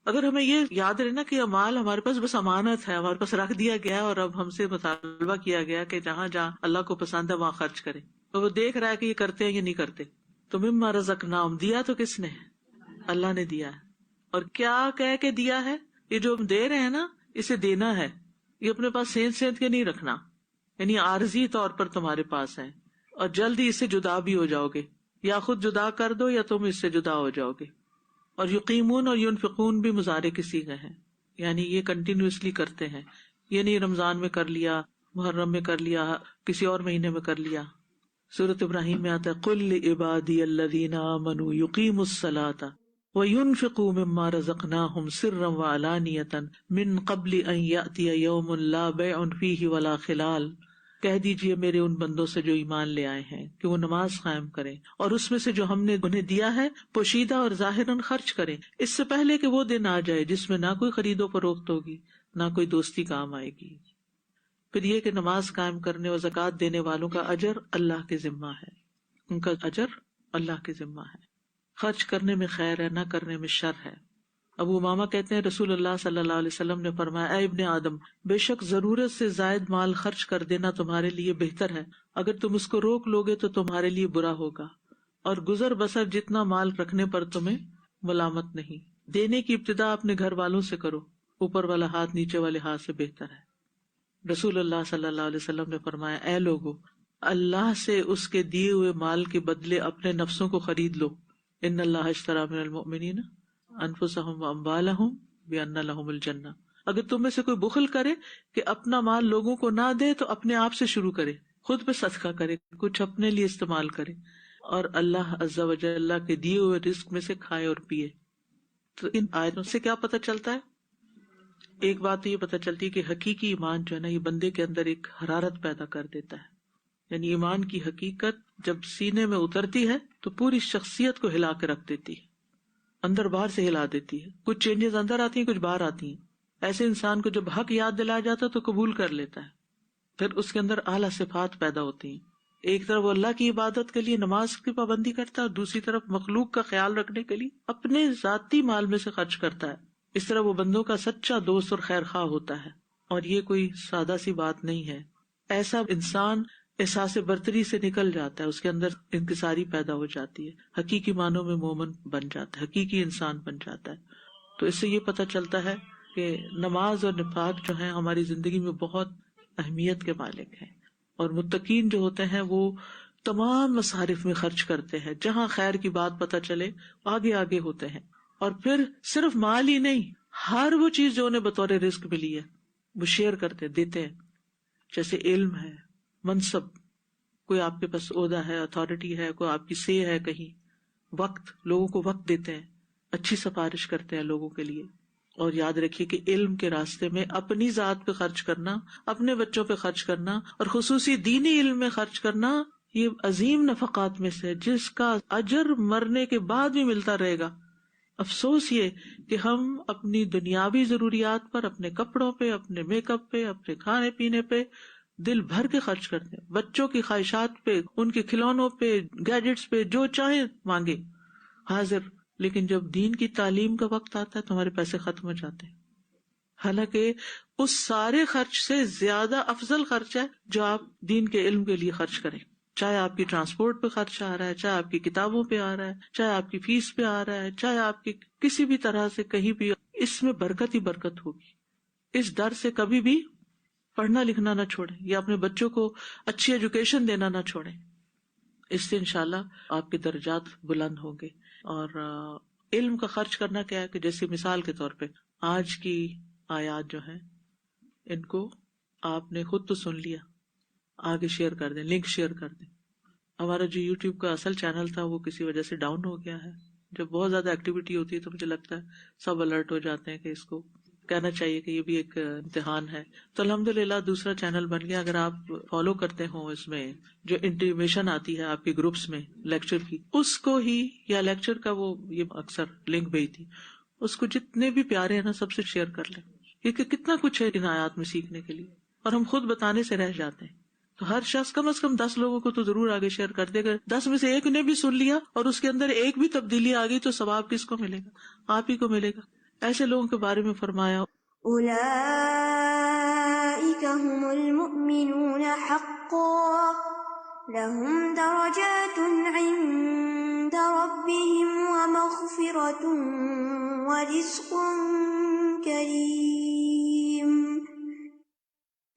اگر ہمیں یہ یاد رہنا کہ اعمال ہمارے پاس بس امانت ہے، ہمارے پاس رکھ دیا گیا اور اب ہم سے مطالبہ کیا گیا کہ جہاں جہاں اللہ کو پسند ہے وہاں خرچ کریں، تو وہ دیکھ رہا ہے کہ یہ کرتے ہیں یا نہیں کرتے. تو مما رزقناہم، دیا تو کس نے؟ اللہ نے دیا ہے. اور کیا کہہ کے دیا ہے؟ یہ جو ہم دے رہے ہیں نا، اسے دینا ہے، یہ اپنے پاس سینت کے نہیں رکھنا، یعنی عارضی طور پر تمہارے پاس ہے، اور جلدی اس سے جدا بھی ہو جاؤ گے، یا خود جدا کر دو یا تم اس سے جدا ہو جاؤ گے. اور یقیمون اور ينفقون بھی مضارع کے صیغے ہیں، یعنی یہ کنٹینیوسلی کرتے ہیں، یہ نہیں رمضان میں کر لیا، محرم میں کر لیا، کسی اور مہینے میں کر لیا. سورۃ ابراہیم میں آتا ہے قل لعبادی الذین آمنوا یقیموا الصلاۃ وَيُنْفِقُوا مِمَّا رَزَقْنَاهُمْ سِرًّا وَعَلَانِيَةً مِّن قَبْلِ أَن يَأْتِيَ يَوْمٌ لَا بَيْعٌ فِيهِ وَلَا خِلَالٌ. کہہ دیجئے میرے ان بندوں سے جو ایمان لے آئے ہیں کہ وہ نماز قائم کریں، اور اس میں سے جو ہم نے انہیں دیا ہے پوشیدہ اور ظاہراً خرچ کریں، اس سے پہلے کہ وہ دن آ جائے جس میں نہ کوئی خرید و فروخت ہوگی، نہ کوئی دوستی کام آئے گی. پھر یہ کہ نماز قائم کرنے اور زکوٰۃ دینے والوں کا اجر اللہ کے ذمہ ہے، ان کا اجر اللہ کے ذمہ ہے. خرچ کرنے میں خیر ہے، نہ کرنے میں شر ہے. ابو امامہ کہتے ہیں رسول اللہ صلی اللہ علیہ وسلم نے فرمایا اے ابن آدم، بے شک ضرورت سے زائد مال خرچ کر دینا تمہارے لیے بہتر ہے، اگر تم اس کو روک لوگے تو تمہارے لیے برا ہوگا، اور گزر بسر جتنا مال رکھنے پر تمہیں ملامت نہیں. دینے کی ابتدا اپنے گھر والوں سے کرو، اوپر والا ہاتھ نیچے والے ہاتھ سے بہتر ہے. رسول اللہ صلی اللہ علیہ وسلم نے فرمایا اے لوگو، اللہ سے اس کے دیے ہوئے مال کے بدلے اپنے نفسوں کو خرید لو. ان اللہ اشتری من المؤمنین انفسهم واموالهم بان لهم الجنہ. اگر تم میں سے کوئی بخل کرے کہ اپنا مال لوگوں کو نہ دے تو اپنے آپ سے شروع کرے، خود پہ صدقہ کرے، کچھ اپنے لیے استعمال کرے، اور اللہ عز و جل کے دیے ہوئے رزق میں سے کھائے اور پیے. تو ان آیتوں سے کیا پتہ چلتا ہے؟ ایک بات تو یہ پتہ چلتی ہے کہ حقیقی ایمان جو ہے نا، یہ بندے کے اندر ایک حرارت پیدا کر دیتا ہے. یعنی ایمان کی حقیقت جب سینے میں اترتی ہے تو پوری شخصیت کو ہلا کے رکھ دیتی ہے، اندر باہر سے ہلا دیتی ہے. کچھ چینجز اندر آتی ہیں، کچھ باہر آتی ہیں. ایسے انسان کو جب حق یاد دلایا جاتا ہے تو قبول کر لیتا ہے، پھر اس کے اندر اعلیٰ صفات پیدا ہوتی ہیں. ایک طرف وہ اللہ کی عبادت کے لیے نماز کی پابندی کرتا ہے، اور دوسری طرف مخلوق کا خیال رکھنے کے لیے اپنے ذاتی مال میں سے خرچ کرتا ہے. اس طرح وہ بندوں کا سچا دوست اور خیر خواہ ہوتا ہے. اور یہ کوئی سادہ سی بات نہیں ہے. ایسا انسان احساس برتری سے نکل جاتا ہے، اس کے اندر انکساری پیدا ہو جاتی ہے، حقیقی معنوں میں مومن بن جاتا ہے، حقیقی انسان بن جاتا ہے. تو اس سے یہ پتہ چلتا ہے کہ نماز اور نفاق جو ہیں ہماری زندگی میں بہت اہمیت کے مالک ہیں. اور متقین جو ہوتے ہیں وہ تمام مصارف میں خرچ کرتے ہیں، جہاں خیر کی بات پتہ چلے آگے آگے ہوتے ہیں. اور پھر صرف مال ہی نہیں، ہر وہ چیز جو انہیں بطور رزق ملی ہے وہ شیئر کرتے دیتے ہیں. جیسے علم ہے، منصب، کوئی آپ کے پاس عہدہ ہے، اتھارٹی ہے، کوئی آپ کی سے ہے کہیں، وقت، لوگوں کو وقت دیتے ہیں، اچھی سفارش کرتے ہیں لوگوں کے لیے. اور یاد رکھیے کہ علم کے راستے میں اپنی ذات پہ خرچ کرنا، اپنے بچوں پہ خرچ کرنا، اور خصوصی دینی علم میں خرچ کرنا، یہ عظیم نفقات میں سے جس کا اجر مرنے کے بعد بھی ملتا رہے گا. افسوس یہ کہ ہم اپنی دنیاوی ضروریات پر، اپنے کپڑوں پہ، اپنے میک اپ پہ، اپنے کھانے پینے پہ دل بھر کے خرچ کرتے ہیں، بچوں کی خواہشات پہ، ان کے کھلونوں پہ، گیجٹس پہ، جو چاہے مانگے حاضر، لیکن جب دین کی تعلیم کا وقت آتا ہے تو ہمارے پیسے ختم ہو جاتے ہیں. حالانکہ اس سارے خرچ سے زیادہ افضل خرچ ہے جو آپ دین کے علم کے لیے خرچ کریں، چاہے آپ کی ٹرانسپورٹ پہ خرچ آ رہا ہے، چاہے آپ کی کتابوں پہ آ رہا ہے، چاہے آپ کی فیس پہ آ رہا ہے، چاہے آپ کی کسی بھی طرح سے کہیں بھی، اس میں برکت ہی برکت ہوگی. اس ڈر سے کبھی بھی پڑھنا لکھنا نہ چھوڑیں یا اپنے بچوں کو اچھی ایجوکیشن دینا نہ چھوڑیں. اس سے انشاءاللہ آپ کے درجات بلند ہوں گے. اور علم کا خرچ کرنا کیا ہے کہ جیسے مثال کے طور پہ آج کی آیات جو ہیں ان کو آپ نے خود تو سن لیا، آگے شیئر کر دیں، لنک شیئر کر دیں. ہمارا جو یوٹیوب کا اصل چینل تھا وہ کسی وجہ سے ڈاؤن ہو گیا ہے. جب بہت زیادہ ایکٹیویٹی ہوتی ہے تو مجھے لگتا ہے سب الرٹ ہو جاتے ہیں کہ اس کو کہنا چاہیے کہ یہ بھی ایک امتحان ہے. تو الحمدللہ دوسرا چینل بن گیا. اگر آپ فالو کرتے ہوں اس میں جو انٹیمیشن آتی ہے آپ کے گروپس میں لیکچر کی، اس کو ہی یا لیکچر کا وہ یہ اکثر لنک بھیجتی، اس کو جتنے بھی پیارے ہیں نا سب سے شیئر کر لیں، کیونکہ کتنا کچھ ہے ان آیات میں سیکھنے کے لیے اور ہم خود بتانے سے رہ جاتے ہیں. تو ہر شخص کم از کم 10 لوگوں کو تو ضرور آگے شیئر کر دے گا. 10 میں سے ایک نے بھی سن لیا اور اس کے اندر ایک بھی تبدیلی آ گئی تو ثواب کس کو ملے گا؟ آپ ہی کو ملے گا. ایسے لوگوں کے بارے میں فرمایا أولئك هم المؤمنون حقا لهم درجات عند ربهم ومغفرة ورزق كريم.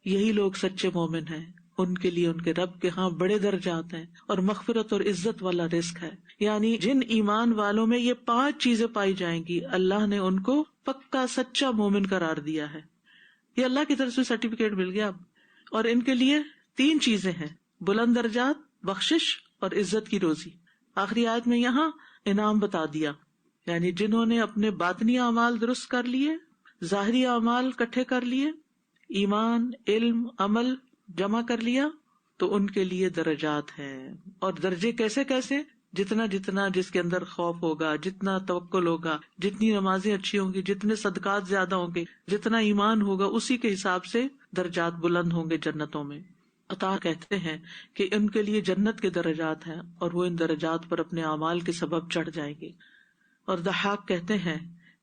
یہی لوگ سچے مومن ہیں، ان کے لیے ان کے رب کے ہاں بڑے درجات ہیں اور مغفرت اور عزت والا رزق ہے. یعنی جن ایمان والوں میں یہ 5 چیزیں پائی جائیں گی اللہ نے ان کو پکا سچا مومن قرار دیا ہے. یہ اللہ کی طرف سے سرٹیفکیٹ مل گیا اب. اور ان کے لیے 3 چیزیں ہیں، بلند درجات، بخشش اور عزت کی روزی. آخری آیت میں یہاں انعام بتا دیا، یعنی جنہوں نے اپنے باطنی اعمال درست کر لیے، ظاہری اعمال کٹھے کر لیے، ایمان، علم، عمل جمع کر لیا، تو ان کے لیے درجات ہیں. اور درجے کیسے کیسے؟ جتنا جتنا جس کے اندر خوف ہوگا، جتنا توکل ہوگا، جتنی نمازیں اچھی ہوں گی، جتنے صدقات زیادہ ہوں گے، جتنا ایمان ہوگا، اسی کے حساب سے درجات بلند ہوں گے جنتوں میں. عطا کہتے ہیں کہ ان کے لیے جنت کے درجات ہیں اور وہ ان درجات پر اپنے اعمال کے سبب چڑھ جائیں گے. اور ضحاک کہتے ہیں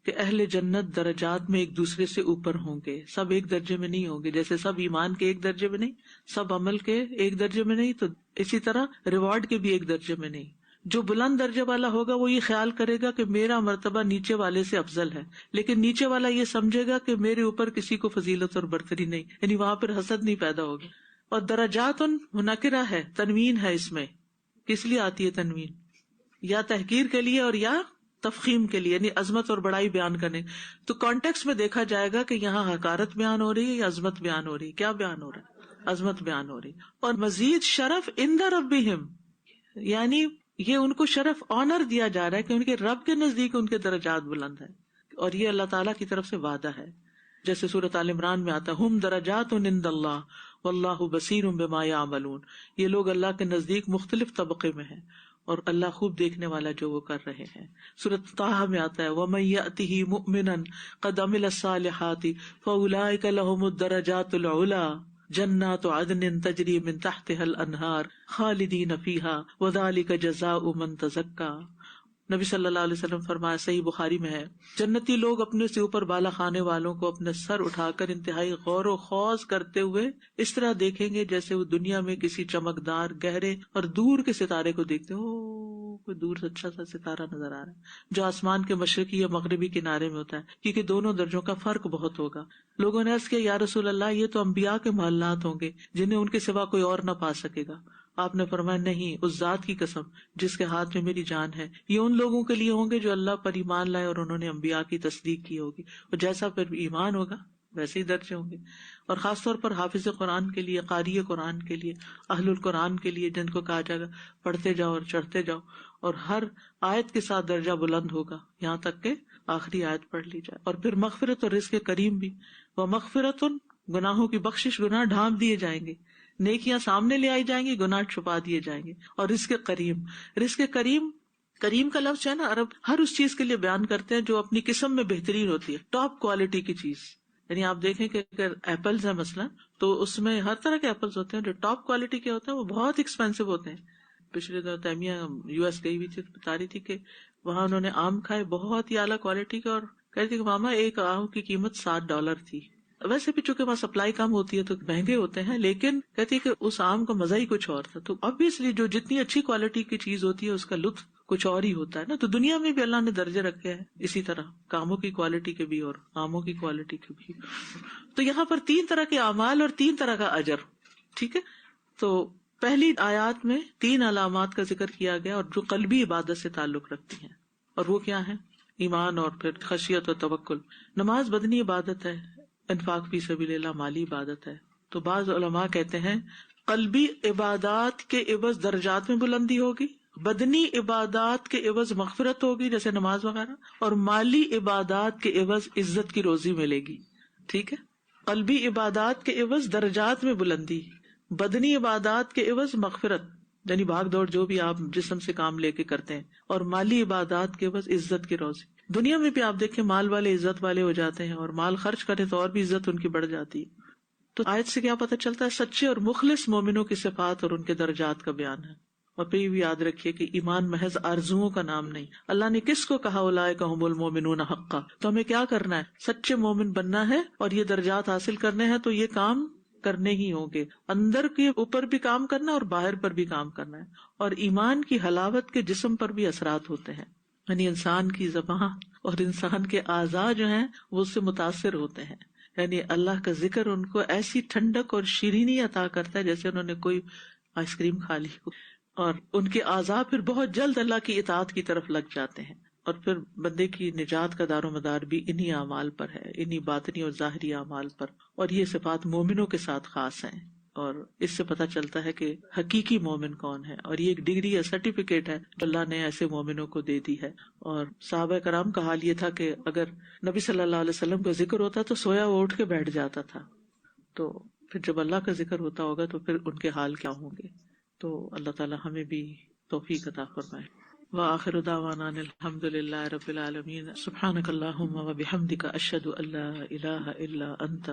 کہ اہل جنت درجات میں ایک دوسرے سے اوپر ہوں گے، سب ایک درجے میں نہیں ہوں گے. جیسے سب ایمان کے ایک درجے میں نہیں، سب عمل کے ایک درجے میں نہیں، تو اسی طرح ریوارڈ کے بھی ایک درجے میں نہیں. جو بلند درجے والا ہوگا وہ یہ خیال کرے گا کہ میرا مرتبہ نیچے والے سے افضل ہے، لیکن نیچے والا یہ سمجھے گا کہ میرے اوپر کسی کو فضیلت اور برتری نہیں، یعنی وہاں پر حسد نہیں پیدا ہوگا. اور درجات منکرہ ہے، تنوین ہے اس میں. کس لیے آتی ہے تنوین؟ یا تحقیر کے لیے اور یا تفخیم کے لیے، یعنی عظمت اور بڑائی بیان کرنے. تو کانٹیکس میں دیکھا جائے گا کہ یہاں حقارت بیان ہو رہی ہے یا عظمت بیان ہو رہی ہے؟ کیا بیان ہو رہا ہے؟ عظمت بیان ہو رہی. اور مزید شرف عند ربہم، یعنی یہ ان کو شرف، آنر دیا جا رہا ہے کہ ان کے رب کے نزدیک ان کے درجات بلند ہیں. اور یہ اللہ تعالیٰ کی طرف سے وعدہ ہے، جیسے سورۃ آل عمران میں آتا ہے ہم درجات عند اللہ واللہ بصیر بما یعملون. یہ لوگ اللہ کے نزدیک مختلف طبقے میں ہیں اور اللہ خوب دیکھنے والا جو وہ کر رہے ہیں. سورۃ طٰہٰ میں آتا ہے وَمَن يَأْتِهِ مُؤْمِنًا قَدْ عَمِلَ الصَّالِحَاتِ فَأُولَٰئِكَ لَهُمُ الدَّرَجَاتُ الْعُلَىٰ جنات عدن تجری من تحتها الانہار خالدین فیہا وذالک جزاء من تزکا. نبی صلی اللہ علیہ وسلم فرمایا، صحیح بخاری میں ہے، جنتی لوگ اپنے سے اوپر بالا خانے والوں کو اپنے سر اٹھا کر انتہائی غور و خوض کرتے ہوئے اس طرح دیکھیں گے جیسے وہ دنیا میں کسی چمکدار گہرے اور دور کے ستارے کو دیکھتے ہو. کوئی دور سے اچھا سا ستارہ نظر آ رہا ہے جو آسمان کے مشرقی یا مغربی کنارے میں ہوتا ہے، کیونکہ دونوں درجوں کا فرق بہت ہوگا. لوگوں نے عرض کیا یا رسول اللہ یہ تو انبیاء کے محلات ہوں گے جنہیں ان کے سوا کوئی اور نہ پا سکے گا. آپ نے فرمایا نہیں، اس ذات کی قسم جس کے ہاتھ میں میری جان ہے، یہ ان لوگوں کے لیے ہوں گے جو اللہ پر ایمان لائے اور انہوں نے انبیاء کی تصدیق کی ہوگی، اور جیسا پھر ایمان ہوگا ویسے ہی درجے ہوں گے. اور خاص طور پر حافظ قرآن کے لیے، قاری قرآن کے لیے، اہل القرآن کے لیے، جن کو کہا جائے گا پڑھتے جاؤ اور چڑھتے جاؤ، اور ہر آیت کے ساتھ درجہ بلند ہوگا یہاں تک کہ آخری آیت پڑھ لی جائے. اور پھر مغفرت اور رزق کریم بھی، وہ مغفرت، گناہوں کی بخشش، گناہ ڈھانپ دیے جائیں گے، نیکیاں سامنے لے آئی جائیں گی، گناہ چھپا دیے جائیں گے. اور رزق کریم، رزق کریم کریم کا لفظ ہے نا، عرب ہر اس چیز کے لیے بیان کرتے ہیں جو اپنی قسم میں بہترین ہوتی ہے، ٹاپ کوالٹی کی چیز. یعنی آپ دیکھیں کہ اگر ایپلز ہیں مثلا، تو اس میں ہر طرح کے ایپلز ہوتے ہیں. جو ٹاپ کوالٹی کے ہوتے ہیں وہ بہت ایکسپینسو ہوتے ہیں. پچھلے دنوں تیمیہ یو ایس گئی ہوئی تھی، بتا رہی تھی کہ وہاں انہوں نے آم کھائے بہت ہی اعلیٰ کوالٹی کے، اور کہہ رہی تھی کہ ماما ایک آم کی قیمت $7 تھی. ویسے بھی چونکہ وہاں سپلائی کم ہوتی ہے تو مہنگے ہوتے ہیں، لیکن کہتی ہے کہ اس آم کا مزہ ہی کچھ اور تھا. تو obviously جو جتنی اچھی کوالٹی کی چیز ہوتی ہے اس کا لطف کچھ اور ہی ہوتا ہے نا. تو دنیا میں بھی اللہ نے درجے رکھے ہیں اسی طرح، کاموں کی کوالٹی کے بھی اور آموں کی کوالٹی کے بھی. تو یہاں پر 3 طرح کے اعمال اور 3 طرح کا اجر. ٹھیک ہے، تو پہلی آیات میں 3 علامات کا ذکر کیا گیا اور جو قلبی عبادت سے تعلق رکھتی ہیں، اور وہ کیا ہے؟ ایمان اور پھر خشیت و توکل. نماز بدنی عبادت ہے، انفاق فی سبیل اللہ مالی عبادت ہے. تو بعض علماء کہتے ہیں قلبی عبادات کے عوض درجات میں بلندی ہوگی، بدنی عبادات کے عوض مغفرت ہوگی جیسے نماز وغیرہ، اور مالی عبادات کے عوض عزت کی روزی ملے گی. ٹھیک ہے، قلبی عبادات کے عوض درجات میں بلندی، بدنی عبادات کے عوض مغفرت یعنی بھاگ دوڑ جو بھی آپ جسم سے کام لے کے کرتے ہیں، اور مالی عبادات کے عوض عزت کی روزی. دنیا میں بھی آپ دیکھیں مال والے عزت والے ہو جاتے ہیں، اور مال خرچ کرے تو اور بھی عزت ان کی بڑھ جاتی ہے. تو آیت سے کیا پتہ چلتا ہے؟ سچے اور مخلص مومنوں کی صفات اور ان کے درجات کا بیان ہے. اور پھر یہ بھی یاد رکھیے کہ ایمان محض آرزوؤں کا نام نہیں. اللہ نے کس کو کہا اولئک ھم المؤمنون حقا؟ تو ہمیں کیا کرنا ہے؟ سچے مومن بننا ہے، اور یہ درجات حاصل کرنے ہیں تو یہ کام کرنے ہی ہوں گے. اندر کے اوپر بھی کام کرنا اور باہر پر بھی کام کرنا ہے. اور ایمان کی حلاوت کے جسم پر بھی اثرات ہوتے ہیں، یعنی انسان کی زبان اور انسان کے اعضاء جو ہیں وہ اس سے متاثر ہوتے ہیں. یعنی اللہ کا ذکر ان کو ایسی ٹھنڈک اور شیرینی عطا کرتا ہے جیسے انہوں نے کوئی آئس کریم کھا لی ہو، اور ان کے اعضاء پھر بہت جلد اللہ کی اطاعت کی طرف لگ جاتے ہیں. اور پھر بندے کی نجات کا دار و مدار بھی انہی اعمال پر ہے، انہی باطنی اور ظاہری اعمال پر. اور یہ صفات مومنوں کے ساتھ خاص ہیں، اور اس سے پتہ چلتا ہے کہ حقیقی مومن کون ہے. اور یہ ایک ڈگری یا سرٹیفکیٹ ہے جو اللہ نے ایسے مومنوں کو دے دی ہے. اور صحابہ کرام کا حال یہ تھا کہ اگر نبی صلی اللہ علیہ وسلم کا ذکر ہوتا تو سویا وہ اٹھ کے بیٹھ جاتا تھا. تو پھر جب اللہ کا ذکر ہوتا ہوگا تو پھر ان کے حال کیا ہوں گے. تو اللہ تعالی ہمیں بھی توفیق عطا فرمائے. وآخر دعوانا ان الحمد للہ رب العالمین. سبحانک اللہم وبحمدک اشہد ان لا الہ الا انت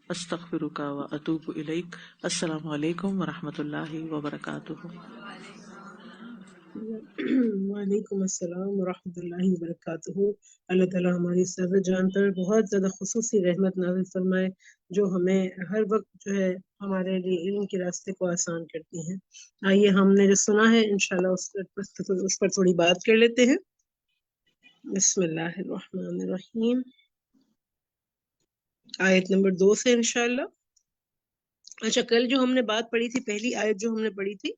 استغفرک واتوب الیک. السلام علیکم ورحمۃ اللہ وبرکاتہ. وعلیکم السلام ورحمۃ اللہ وبرکاتہ. اللہ تعالیٰ ہماری سر جان پر بہت زیادہ خصوصی رحمت نازل فرمائے، جو ہمیں ہر وقت جو ہے ہمارے لیے علم کے راستے کو آسان کرتی ہیں. آئیے ہم نے جو سنا ہے انشاءاللہ اس پر تھوڑی بات کر لیتے ہیں. بسم اللہ الرحمن الرحیم. آیت نمبر 2 سے انشاءاللہ. اچھا، کل جو ہم نے بات پڑھی تھی، پہلی آیت جو ہم نے پڑھی تھی،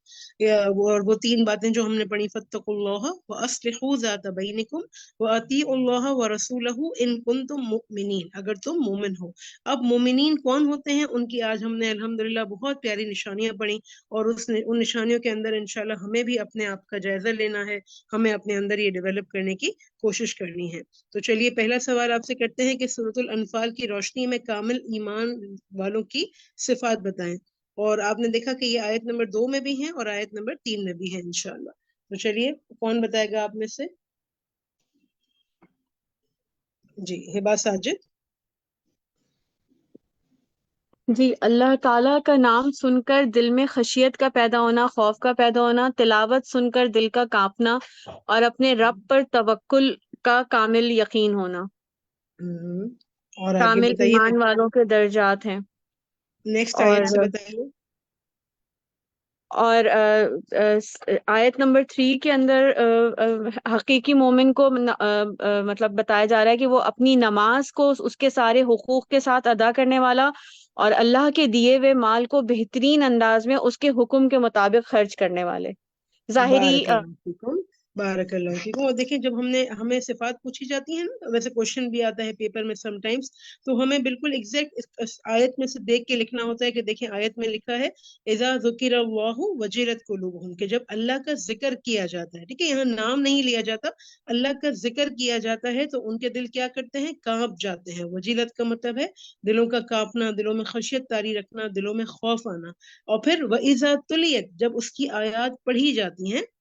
اور وہ 3 باتیں جو ہم نے پڑھی، فاتقوا اللہ واصلحوا ذات بینکم واطیعوا اللہ ورسولہ ان کنتم مؤمنین، اگر تم مومن ہو. اب مومنین کون ہوتے ہیں؟ ان کی آج ہم نے الحمدللہ بہت پیاری نشانیاں پڑھی، اور ان نشانیوں کے اندر انشاءاللہ ہمیں بھی اپنے آپ کا جائزہ لینا ہے، ہمیں اپنے اندر یہ ڈیولپ کرنے کی کوشش کرنی ہے. تو چلیے پہلا سوال آپ سے کرتے ہیں کہ سورۃ الانفال کی روشنی میں کامل ایمان والوں کی صفات بتائیں. اور آپ نے دیکھا کہ یہ آیت نمبر 2 میں بھی ہیں اور آیت نمبر 3 میں بھی ہے انشاءاللہ. تو چلیے کون بتائے گا آپ میں سے؟ جی ہبا ساجد. جی، اللہ تعالیٰ کا نام سن کر دل میں خشیت کا پیدا ہونا، خوف کا پیدا ہونا، تلاوت سن کر دل کا کانپنا، اور اپنے رب پر توکل کا کامل یقین ہونا. اور آگے کامل بتائیے، ایمان والوں کے درجات ہیں. نیکسٹ آیت سے بتائیے. اور آیت نمبر 3 کے اندر حقیقی مومن کو مطلب بتایا جا رہا ہے کہ وہ اپنی نماز کو اس کے سارے حقوق کے ساتھ ادا کرنے والا، اور اللہ کے دیے ہوئے مال کو بہترین انداز میں اس کے حکم کے مطابق خرچ کرنے والے. ظاہری بارک اللہ فیکم، بارک اللہ فیکم. اور دیکھیں جب ہمیں صفات پوچھی جاتی ہیں نا، ویسے کوشچن بھی آتا ہے پیپر میں سم ٹائمز، تو ہمیں بالکل ایگزیکٹ آیت میں سے دیکھ کے لکھنا ہوتا ہے کہ دیکھیں آیت میں لکھا ہے اذا ذکر اللہ وجلت قلوبہم، کہ جب اللہ کا ذکر کیا جاتا ہے. ٹھیک ہے، یہاں نام نہیں لیا جاتا، اللہ کا ذکر کیا جاتا ہے تو ان کے دل کیا کرتے ہیں؟ کانپ جاتے ہیں. وجلت کا مطلب ہے دلوں کا کانپنا، دلوں میں خشیت طاری رکھنا، دلوں میں خوف آنا. اور پھر وَإِذَا تُلِيَتْ، جب اس کی آیات پڑھی جاتی ہیں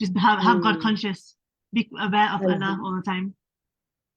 just have God conscious, be aware of Allah all the time.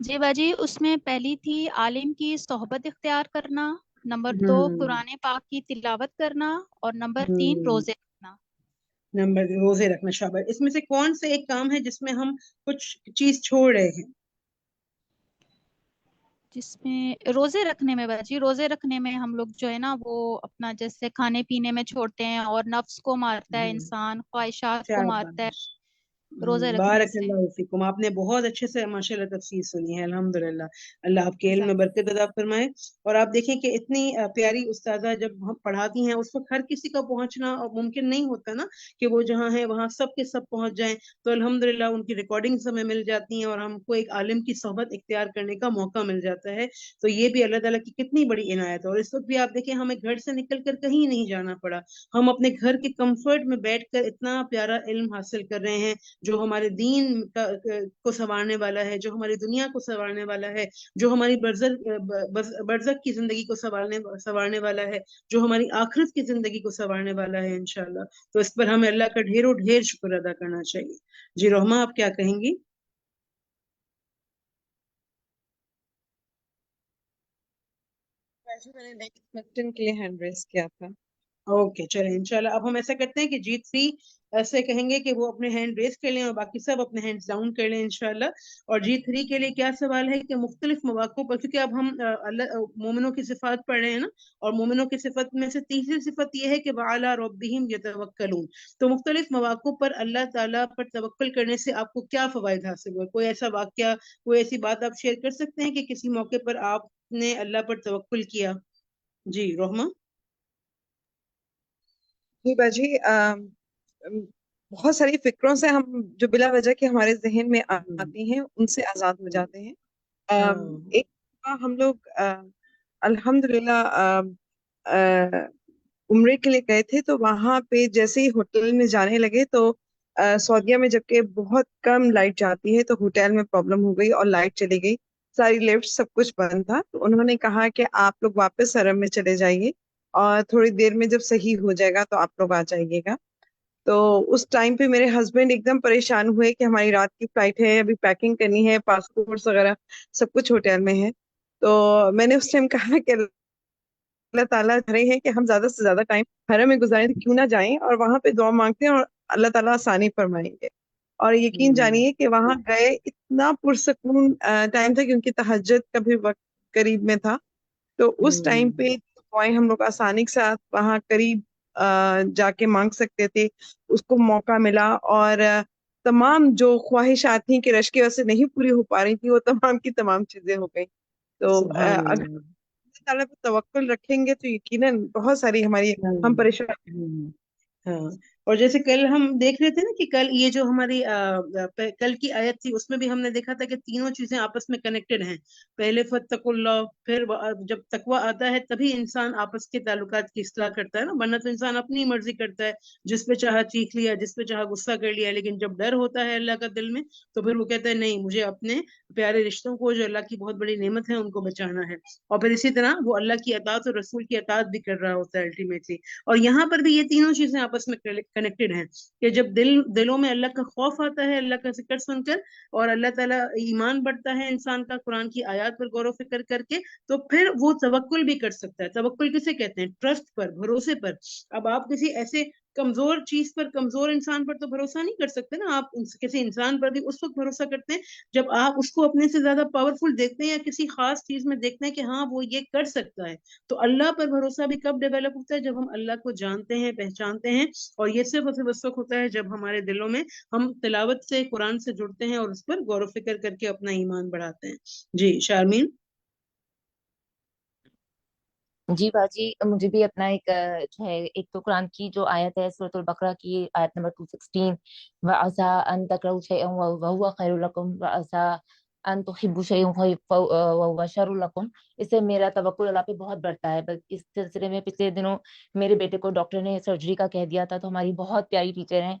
جی باجی اس میں پہلی تھی عالم کی صحبت اختیار کرنا، نمبر 2 قرآن پاک کی تلاوت کرنا، اور نمبر 3 روزے رکھنا۔ نمبر روزے رکھنا، شاباش۔ اس میں سے کون سے ایک کام ہے جس میں ہم کچھ چیز چھوڑ رہے ہیں؟ جس میں روزے رکھنے میں باجی، روزے رکھنے میں ہم لوگ جو ہے نا وہ اپنا جیسے کھانے پینے میں چھوڑتے ہیں، اور نفس کو مارتا ہے انسان، خواہشات کو مارتا ہے روزے رکھنے بارک سے۔ اللہ فیکم، آپ نے بہت اچھے سے ماشاءاللہ تفسیر سنی ہے، الحمدللہ۔ اللہ آپ کے علم میں برکت عطا فرمائے۔ اور آپ دیکھیں کہ اتنی پیاری استاذہ جب ہم پڑھاتی ہیں اس وقت ہر کسی کا پہنچنا ممکن نہیں ہوتا نا، کہ وہ جہاں ہے وہاں سب کے سب پہنچ جائیں، تو الحمدللہ ان کی ریکارڈنگز ہمیں مل جاتی ہیں اور ہم کو ایک عالم کی صحبت اختیار کرنے کا موقع مل جاتا ہے۔ تو یہ بھی اللہ تعالیٰ کی کتنی بڑی عنایت ہے۔ اور اس وقت بھی آپ دیکھیں ہمیں گھر سے نکل کر کہیں نہیں جانا پڑا، ہم اپنے گھر کے کمفرٹ میں بیٹھ کر اتنا پیارا علم حاصل کر رہے ہیں جو ہمارے دین کو سنوارنے والا ہے، جو ہماری دنیا کو سنوارنے والا ہے، جو ہماری برزخ کی زندگی کو سنوارنے والا ہے، جو ہماری آخرت کی زندگی کو سنوارنے والا ہے انشاءاللہ۔ تو اس پر ہمیں اللہ کا ڈھیروں ڈھیر شکر ادا کرنا چاہیے۔ جی رحمہ، آپ کیا کہیں گی؟ میں نے نیکسٹ کوسچن کے لیے ہینڈ ریز کیا تھا۔ اوکے چلیں انشاءاللہ اب ہم ایسا کرتے ہیں کہ جی 3 ایسے کہیں گے کہ وہ اپنے ہینڈ ریز کر لیں اور باقی سب اپنے ہینڈ ڈاؤن کر لیں انشاءاللہ۔ اور جی 3 کے لیے کیا سوال ہے کہ مختلف مواقع پر، کیونکہ اب ہم مومنوں کی صفات پڑھ رہے ہیں نا، اور مومنوں کی صفت میں سے تیسری صفت یہ ہے کہ وَعَلَىٰ رَبِّهِمْ يَتَوَكَّلُونَ۔ تو مختلف مواقع پر اللہ تعالیٰ پر توکل کرنے سے آپ کو کیا فوائد حاصل ہوئے؟ کوئی ایسا واقعہ، کوئی ایسی بات آپ شیئر کر سکتے ہیں کہ کسی موقع پر آپ نے اللہ پر توکل کیا؟ جی رحمہ۔ جی باجی، بہت ساری فکروں سے ہم جو بلا وجہ کے ہمارے ذہن میں آتی ہیں ان سے آزاد ہو جاتے ہیں۔ ایک دفعہ ہم لوگ الحمدللہ عمرے کے لیے گئے تھے، تو وہاں پہ جیسے ہی ہوٹل میں جانے لگے تو سعودیہ میں جبکہ بہت کم لائٹ جاتی ہے، تو ہوٹل میں پرابلم ہو گئی اور لائٹ چلی گئی، ساری لفٹ سب کچھ بند تھا۔ تو انہوں نے کہا کہ آپ لوگ واپس حرم میں چلے جائیے اور تھوڑی دیر میں جب صحیح ہو جائے گا تو آپ لوگ آ جائیے گا۔ تو اس ٹائم پہ میرے ہسبینڈ ایک دم پریشان ہوئے کہ ہماری رات کی فلائٹ ہے، ابھی پیکنگ کرنی ہے، پاسپورٹس وغیرہ سب کچھ ہوٹل میں ہے۔ تو میں نے اس ٹائم کہا کہ اللہ تعالیٰ چاہ رہے ہیں کہ ہم زیادہ سے زیادہ ٹائم حرم میں گزاریں، تو کیوں نہ جائیں اور وہاں پہ دعا مانگتے ہیں اور اللہ تعالیٰ آسانی فرمائیں گے۔ اور یقین جانیے کہ وہاں گئے اتنا پرسکون ٹائم تھا، کیونکہ تہجد کا بھی وقت قریب میں تھا۔ تو اس ٹائم پہ دعائیں ہم لوگ آسانی کے ساتھ وہاں قریب جا کے مانگ سکتے تھے، اس کو موقع ملا۔ اور تمام جو خواہشات تھیں کہ رش کی وجہ سے نہیں پوری ہو پا رہی تھی، وہ تمام کی تمام چیزیں ہو گئی۔ تو سبحان اگر اللہ۔ اللہ تعالیٰ پہ توکل رکھیں گے تو یقیناً بہت ساری ہماری ہم پریشان۔ ہاں، اور جیسے کل ہم دیکھ رہے تھے نا کہ کل یہ جو ہماری کل کی آیت تھی اس میں بھی ہم نے دیکھا تھا کہ تینوں چیزیں آپس میں کنیکٹڈ ہیں۔ پہلے فَاتَّقُوا اللَّهَ، پھر جب تقویٰ آتا ہے تبھی انسان آپس کے تعلقات کی اصلاح کرتا ہے نا، ورنہ تو انسان اپنی مرضی کرتا ہے، جس پہ چاہا چیخ لیا، جس پہ چاہا غصہ کر لیا۔ لیکن جب ڈر ہوتا ہے اللہ کا دل میں تو پھر وہ کہتا ہے نہیں، مجھے اپنے پیارے رشتوں کو جو اللہ کی بہت بڑی نعمت ہے ان کو بچانا ہے۔ اور پھر اسی طرح وہ اللہ کی اطاعت اور رسول کی اطاعت بھی کر رہا ہوتا ہے الٹیمیٹلی۔ اور یہاں پر بھی یہ تینوں چیزیں آپس میں کنیکٹڈ ہیں کہ جب دلوں میں اللہ کا خوف آتا ہے اللہ کا ذکر سن کر، اور اللہ تعالیٰ ایمان بڑھتا ہے انسان کا قرآن کی آیات پر غور و فکر کر کے، تو پھر وہ توکل بھی کر سکتا ہے۔ توکل کسے کہتے ہیں؟ ٹرسٹ پر، بھروسے پر۔ اب آپ کسی ایسے کمزور چیز پر، کمزور انسان پر تو بھروسہ نہیں کر سکتے نا، آپ کسی انسان پر بھی اس وقت بھروسہ کرتے ہیں جب آپ اس کو اپنے سے زیادہ پاورفل دیکھتے ہیں یا کسی خاص چیز میں دیکھتے ہیں کہ ہاں وہ یہ کر سکتا ہے۔ تو اللہ پر بھروسہ بھی کب ڈیولپ ہوتا ہے؟ جب ہم اللہ کو جانتے ہیں، پہچانتے ہیں، اور یہ صرف اس وقت ہوتا ہے جب ہمارے دلوں میں ہم تلاوت سے، قرآن سے جڑتے ہیں اور اس پر غور و فکر کر کے اپنا ایمان بڑھاتے ہیں۔ جی شارمین۔ جی باجی، مجھے بھی اپنا ایک جو ہے، ایک تو قرآن کی جو آیت ہے سورۃ البقرہ کی آیت نمبر 216، وَعَسَىٰ أَن تَكْرَهُوا شَيْئًا وَهُوَ خَيْرٌ لَكُمْ وَعَسَىٰ أَن تُحِبُّوا شَيْئًا وَهُوَ شَرٌّ لَكُمْ۔ اس سے میرا توکل اللہ پہ بہت بڑھتا ہے۔ بس اس سلسلے میں پچھلے دنوں میرے بیٹے کو ڈاکٹر نے سرجری کا کہہ دیا تھا، تو ہماری بہت پیاری ٹیچر ہیں،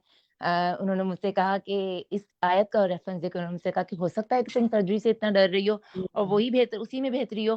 انہوں نے مجھ سے کہا کہ اس آیت کا ریفرنس دے کر انہوں نے مجھ سے کہا کہ ہو سکتا ہے کہ تم سرجری سے اتنا ڈر رہی ہو اور وہی بہتر، اسی میں بہتری ہو۔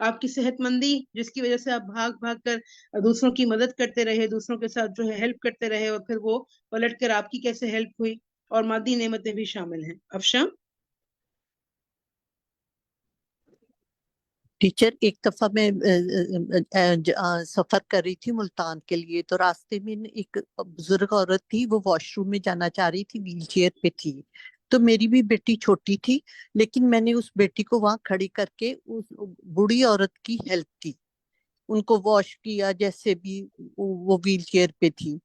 آپ کی صحت مندی جس کی وجہ سے آپ بھاگ بھاگ کر دوسروں کی مدد کرتے رہے، دوسروں کے ساتھ جو ہے ہیلپ کرتے رہے، اور پھر وہ پلٹ کر آپ کی کیسے ہیلپ ہوئی، اور مادی نعمتیں بھی شامل ہیں. افشاں. ٹیچر ایک دفعہ میں سفر کر رہی تھی ملتان کے لیے، تو راستے میں ایک بزرگ عورت تھی، وہ واش روم میں جانا چاہ رہی تھی، ویل چیئر پہ تھی. تو میری بھی بیٹی چھوٹی تھی، لیکن میں نے اس بیٹی کو وہاں کھڑی کر کے اس بوڑھی عورت کی ہیلپ کی، ان کو واش کیا جیسے بھی وہ ویل چیئر پہ تھی.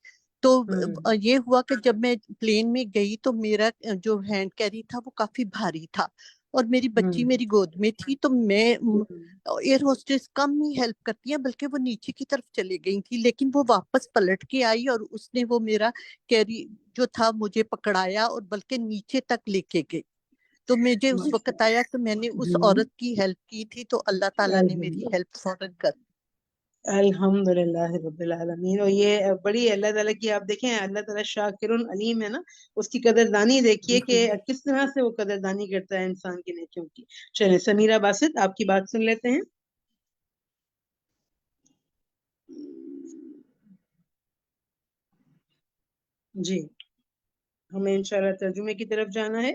تو یہ ہوا کہ جب میں پلین میں گئی تو میرا جو ہینڈ کیری تھا وہ کافی بھاری تھا، اور میری بچی میری گود میں تھی. تو میں ایئر ہوسٹس کم ہی ہیلپ کرتی ہیں، بلکہ وہ نیچے کی طرف چلے گئی تھی، لیکن وہ واپس پلٹ کے آئی اور اس نے وہ میرا کیری جو تھا مجھے پکڑایا اور بلکہ نیچے تک لے کے گئی. تو مجھے اس وقت آیا کہ میں نے اس عورت کی ہیلپ کی تھی، تو اللہ تعالیٰ نے میری ہیلپ فوراً کر. الحمد للہ رب العالمین. اور یہ بڑی اللہ تعالیٰ کی، آپ دیکھیں اللہ تعالیٰ شاکر علیم ہے نا، اس کی قدردانی دیکھیے کہ کس طرح سے وہ قدردانی کرتا ہے انسان کی نیکیوں کی. چلیں سمیرہ باسط آپ کی بات سن لیتے ہیں. جی ہمیں انشاءاللہ ترجمے کی طرف جانا ہے.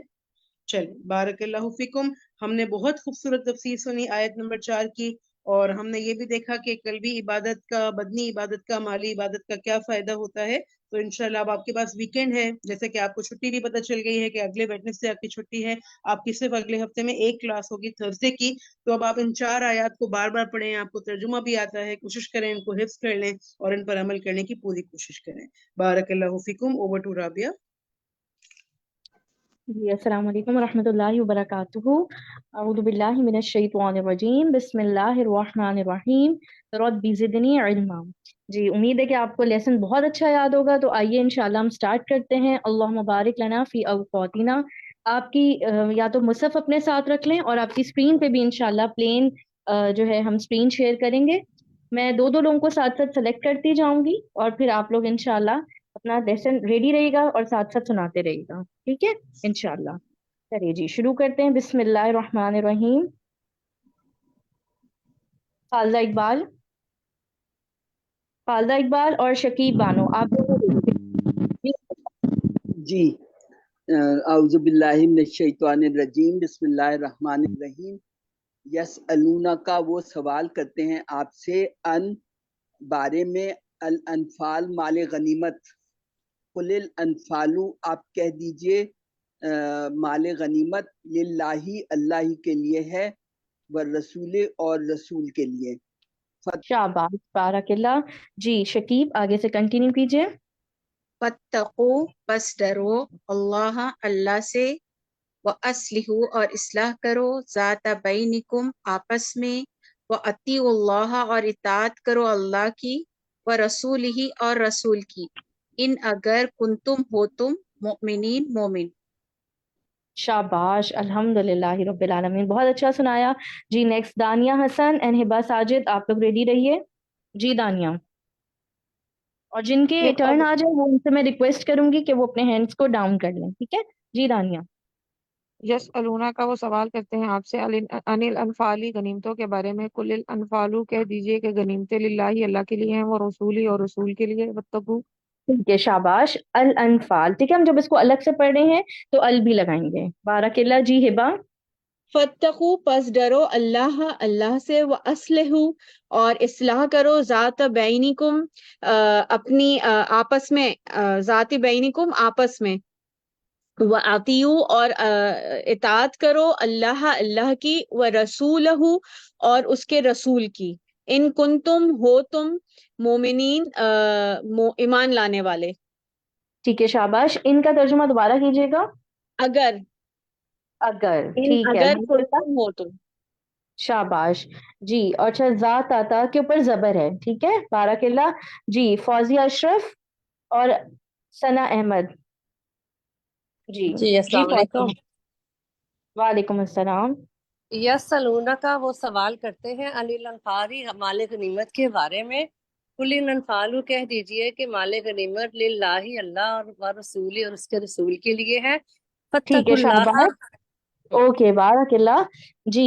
چلیں بارک اللہ فیکم. ہم نے بہت خوبصورت تفسیر سنی آیت نمبر 4 کی، اور ہم نے یہ بھی دیکھا کہ قلبی عبادت کا، بدنی عبادت کا، مالی عبادت کا کیا فائدہ ہوتا ہے. تو انشاءاللہ اب آپ کے پاس ویکینڈ ہے، جیسے کہ آپ کو چھٹی بھی پتہ چل گئی ہے کہ اگلے ویڈنسڈے آپ کی چھٹی ہے، آپ کی صرف اگلے ہفتے میں ایک کلاس ہوگی تھرسڈے کی. تو اب آپ ان 4 آیات کو بار بار پڑھیں، آپ کو ترجمہ بھی آتا ہے، کوشش کریں ان کو حفظ کر لیں اور ان پر عمل کرنے کی پوری کوشش کریں. بارک اللہ فیکم. Over to Rabia. جی السلام علیکم ورحمۃ اللہ وبرکاتہ. اعوذ باللہ من الشیطان الرجیم، بسم اللہ الرحمن الرحیم، رب زدنی علما. جی امید ہے کہ آپ کو لیسن بہت اچھا یاد ہوگا، تو آئیے انشاءاللہ ہم سٹارٹ کرتے ہیں. اللہم بارک لنا فی اوقاتنا. آپ کی یا تو مصحف اپنے ساتھ رکھ لیں، اور آپ کی اسکرین پہ بھی انشاءاللہ پلین جو ہے ہم اسکرین شیئر کریں گے. میں دو لوگوں کو ساتھ ساتھ سلیکٹ کرتی جاؤں گی، اور پھر آپ لوگ انشاءاللہ اپنا لیسن ریڈی رہے گا اور ساتھ ساتھ سناتے رہے گا، ٹھیک ہے انشاءاللہ. چلیے جی شروع کرتے ہیں. بسم اللہ الرحمن الرحیم. خالدہ اقبال اور شکیب بانو آپ جی اعوذ باللہ من الشیطان الرجیم، بسم اللہ الرحمن الرحیم. یسألونک کا وہ سوال کرتے ہیں آپ سے، ان بارے میں، الانفال مال غنیمت. قل الانفال آپ کہہ دیجئے مال غنیمت للہ اللہ ہی کے لیے ہے، والرسول اور رسول کے لیے. شاباش بارک اللہ. جی شکیب آگے سے کنٹینیو کیجئے. فاتقو پس ڈرو، اللہ اللہ سے، وَأَصْلِحُوا اور اصلاح کرو، ذات بینکم آپس میں، وَأَطِیعُوا اللہ اور اطاعت کرو اللہ کی، وَرَسُولِهِ اور رسول کی، ان اگر کنتم ہو تم مؤمنین مومن. شاباش الحمدللہ رب العالمین، بہت اچھا سنایا. جی نیکسٹ دانیہ حسن اینڈ ہبا ساجد، آپ لوگ ریڈی رہیے. جی دانیہ. اور جن کے ٹرن آ جائے وہ ان سے میں ریکویسٹ کروں گی کہ وہ اپنے ہینڈز کو ڈاؤن کر لیں، ٹھیک ہے. جی دانیہ. یس الونا کا وہ سوال کرتے ہیں آپ سے، انل انفالی غنیمتوں کے بارے میں. کل الانفالو کہہ دیجئے کہ غنیمتیں للہ اللہ کے لیے ہیں، وہ رسولی اور رسول کے لیے. واتقوا. ٹھیک ہے شاباش. الانفال، ٹھیک ہے ہم جب اس کو الگ سے پڑھ رہے ہیں تو ال بھی لگائیں گے. بارک اللہ. جی ہبا. فتقو پس ڈرو اللہ اللہ سے، وَأَصْلِحُوا اور اصلاح کرو، ذات بینکم اپنی آپس میں، ذات بینکم آپس میں، وَأَطِیعُوا اور اطاعت کرو اللہ اللہ کی، وَرَسُولَهُ اور اس کے رسول کی، ان کنتم ہو تم مومنین ایمان لانے والے. ٹھیک ہے شاباش. ان کا ترجمہ دوبارہ کیجیے گا. اگر ٹھیک ہے اگر کنتم ہو تم. شاباش. جی اور اچھا ذات آتا کے اوپر زبر ہے، ٹھیک ہے. بارک اللہ. جی فوزیہ اشرف اور ثنا احمد. جی السلام علیکم. وعلیکم السلام. یسألونک کا وہ سوال کرتے ہیں عن الانفال مال غنیمت کے بارے میں. قل الانفال کہہ دیجئے کہ مال غنیمت للہ اللہ اور رسول اور اس کے رسول کے لیے ہے. ٹھیک ہے فاتقوا اللہ. شاباش. اوکے بارک اللہ. جی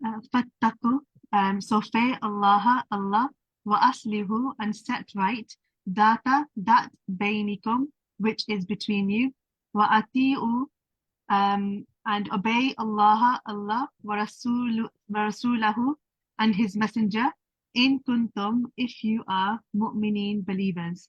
فاتقوا, so fear Allah, Allah, وأصلحوا, and set right, that بينكم, which is between you, وأطيعوا, and obey Allah, Allah, ورسوله, and his messenger, in kuntum, if you are mu'mineen, believers.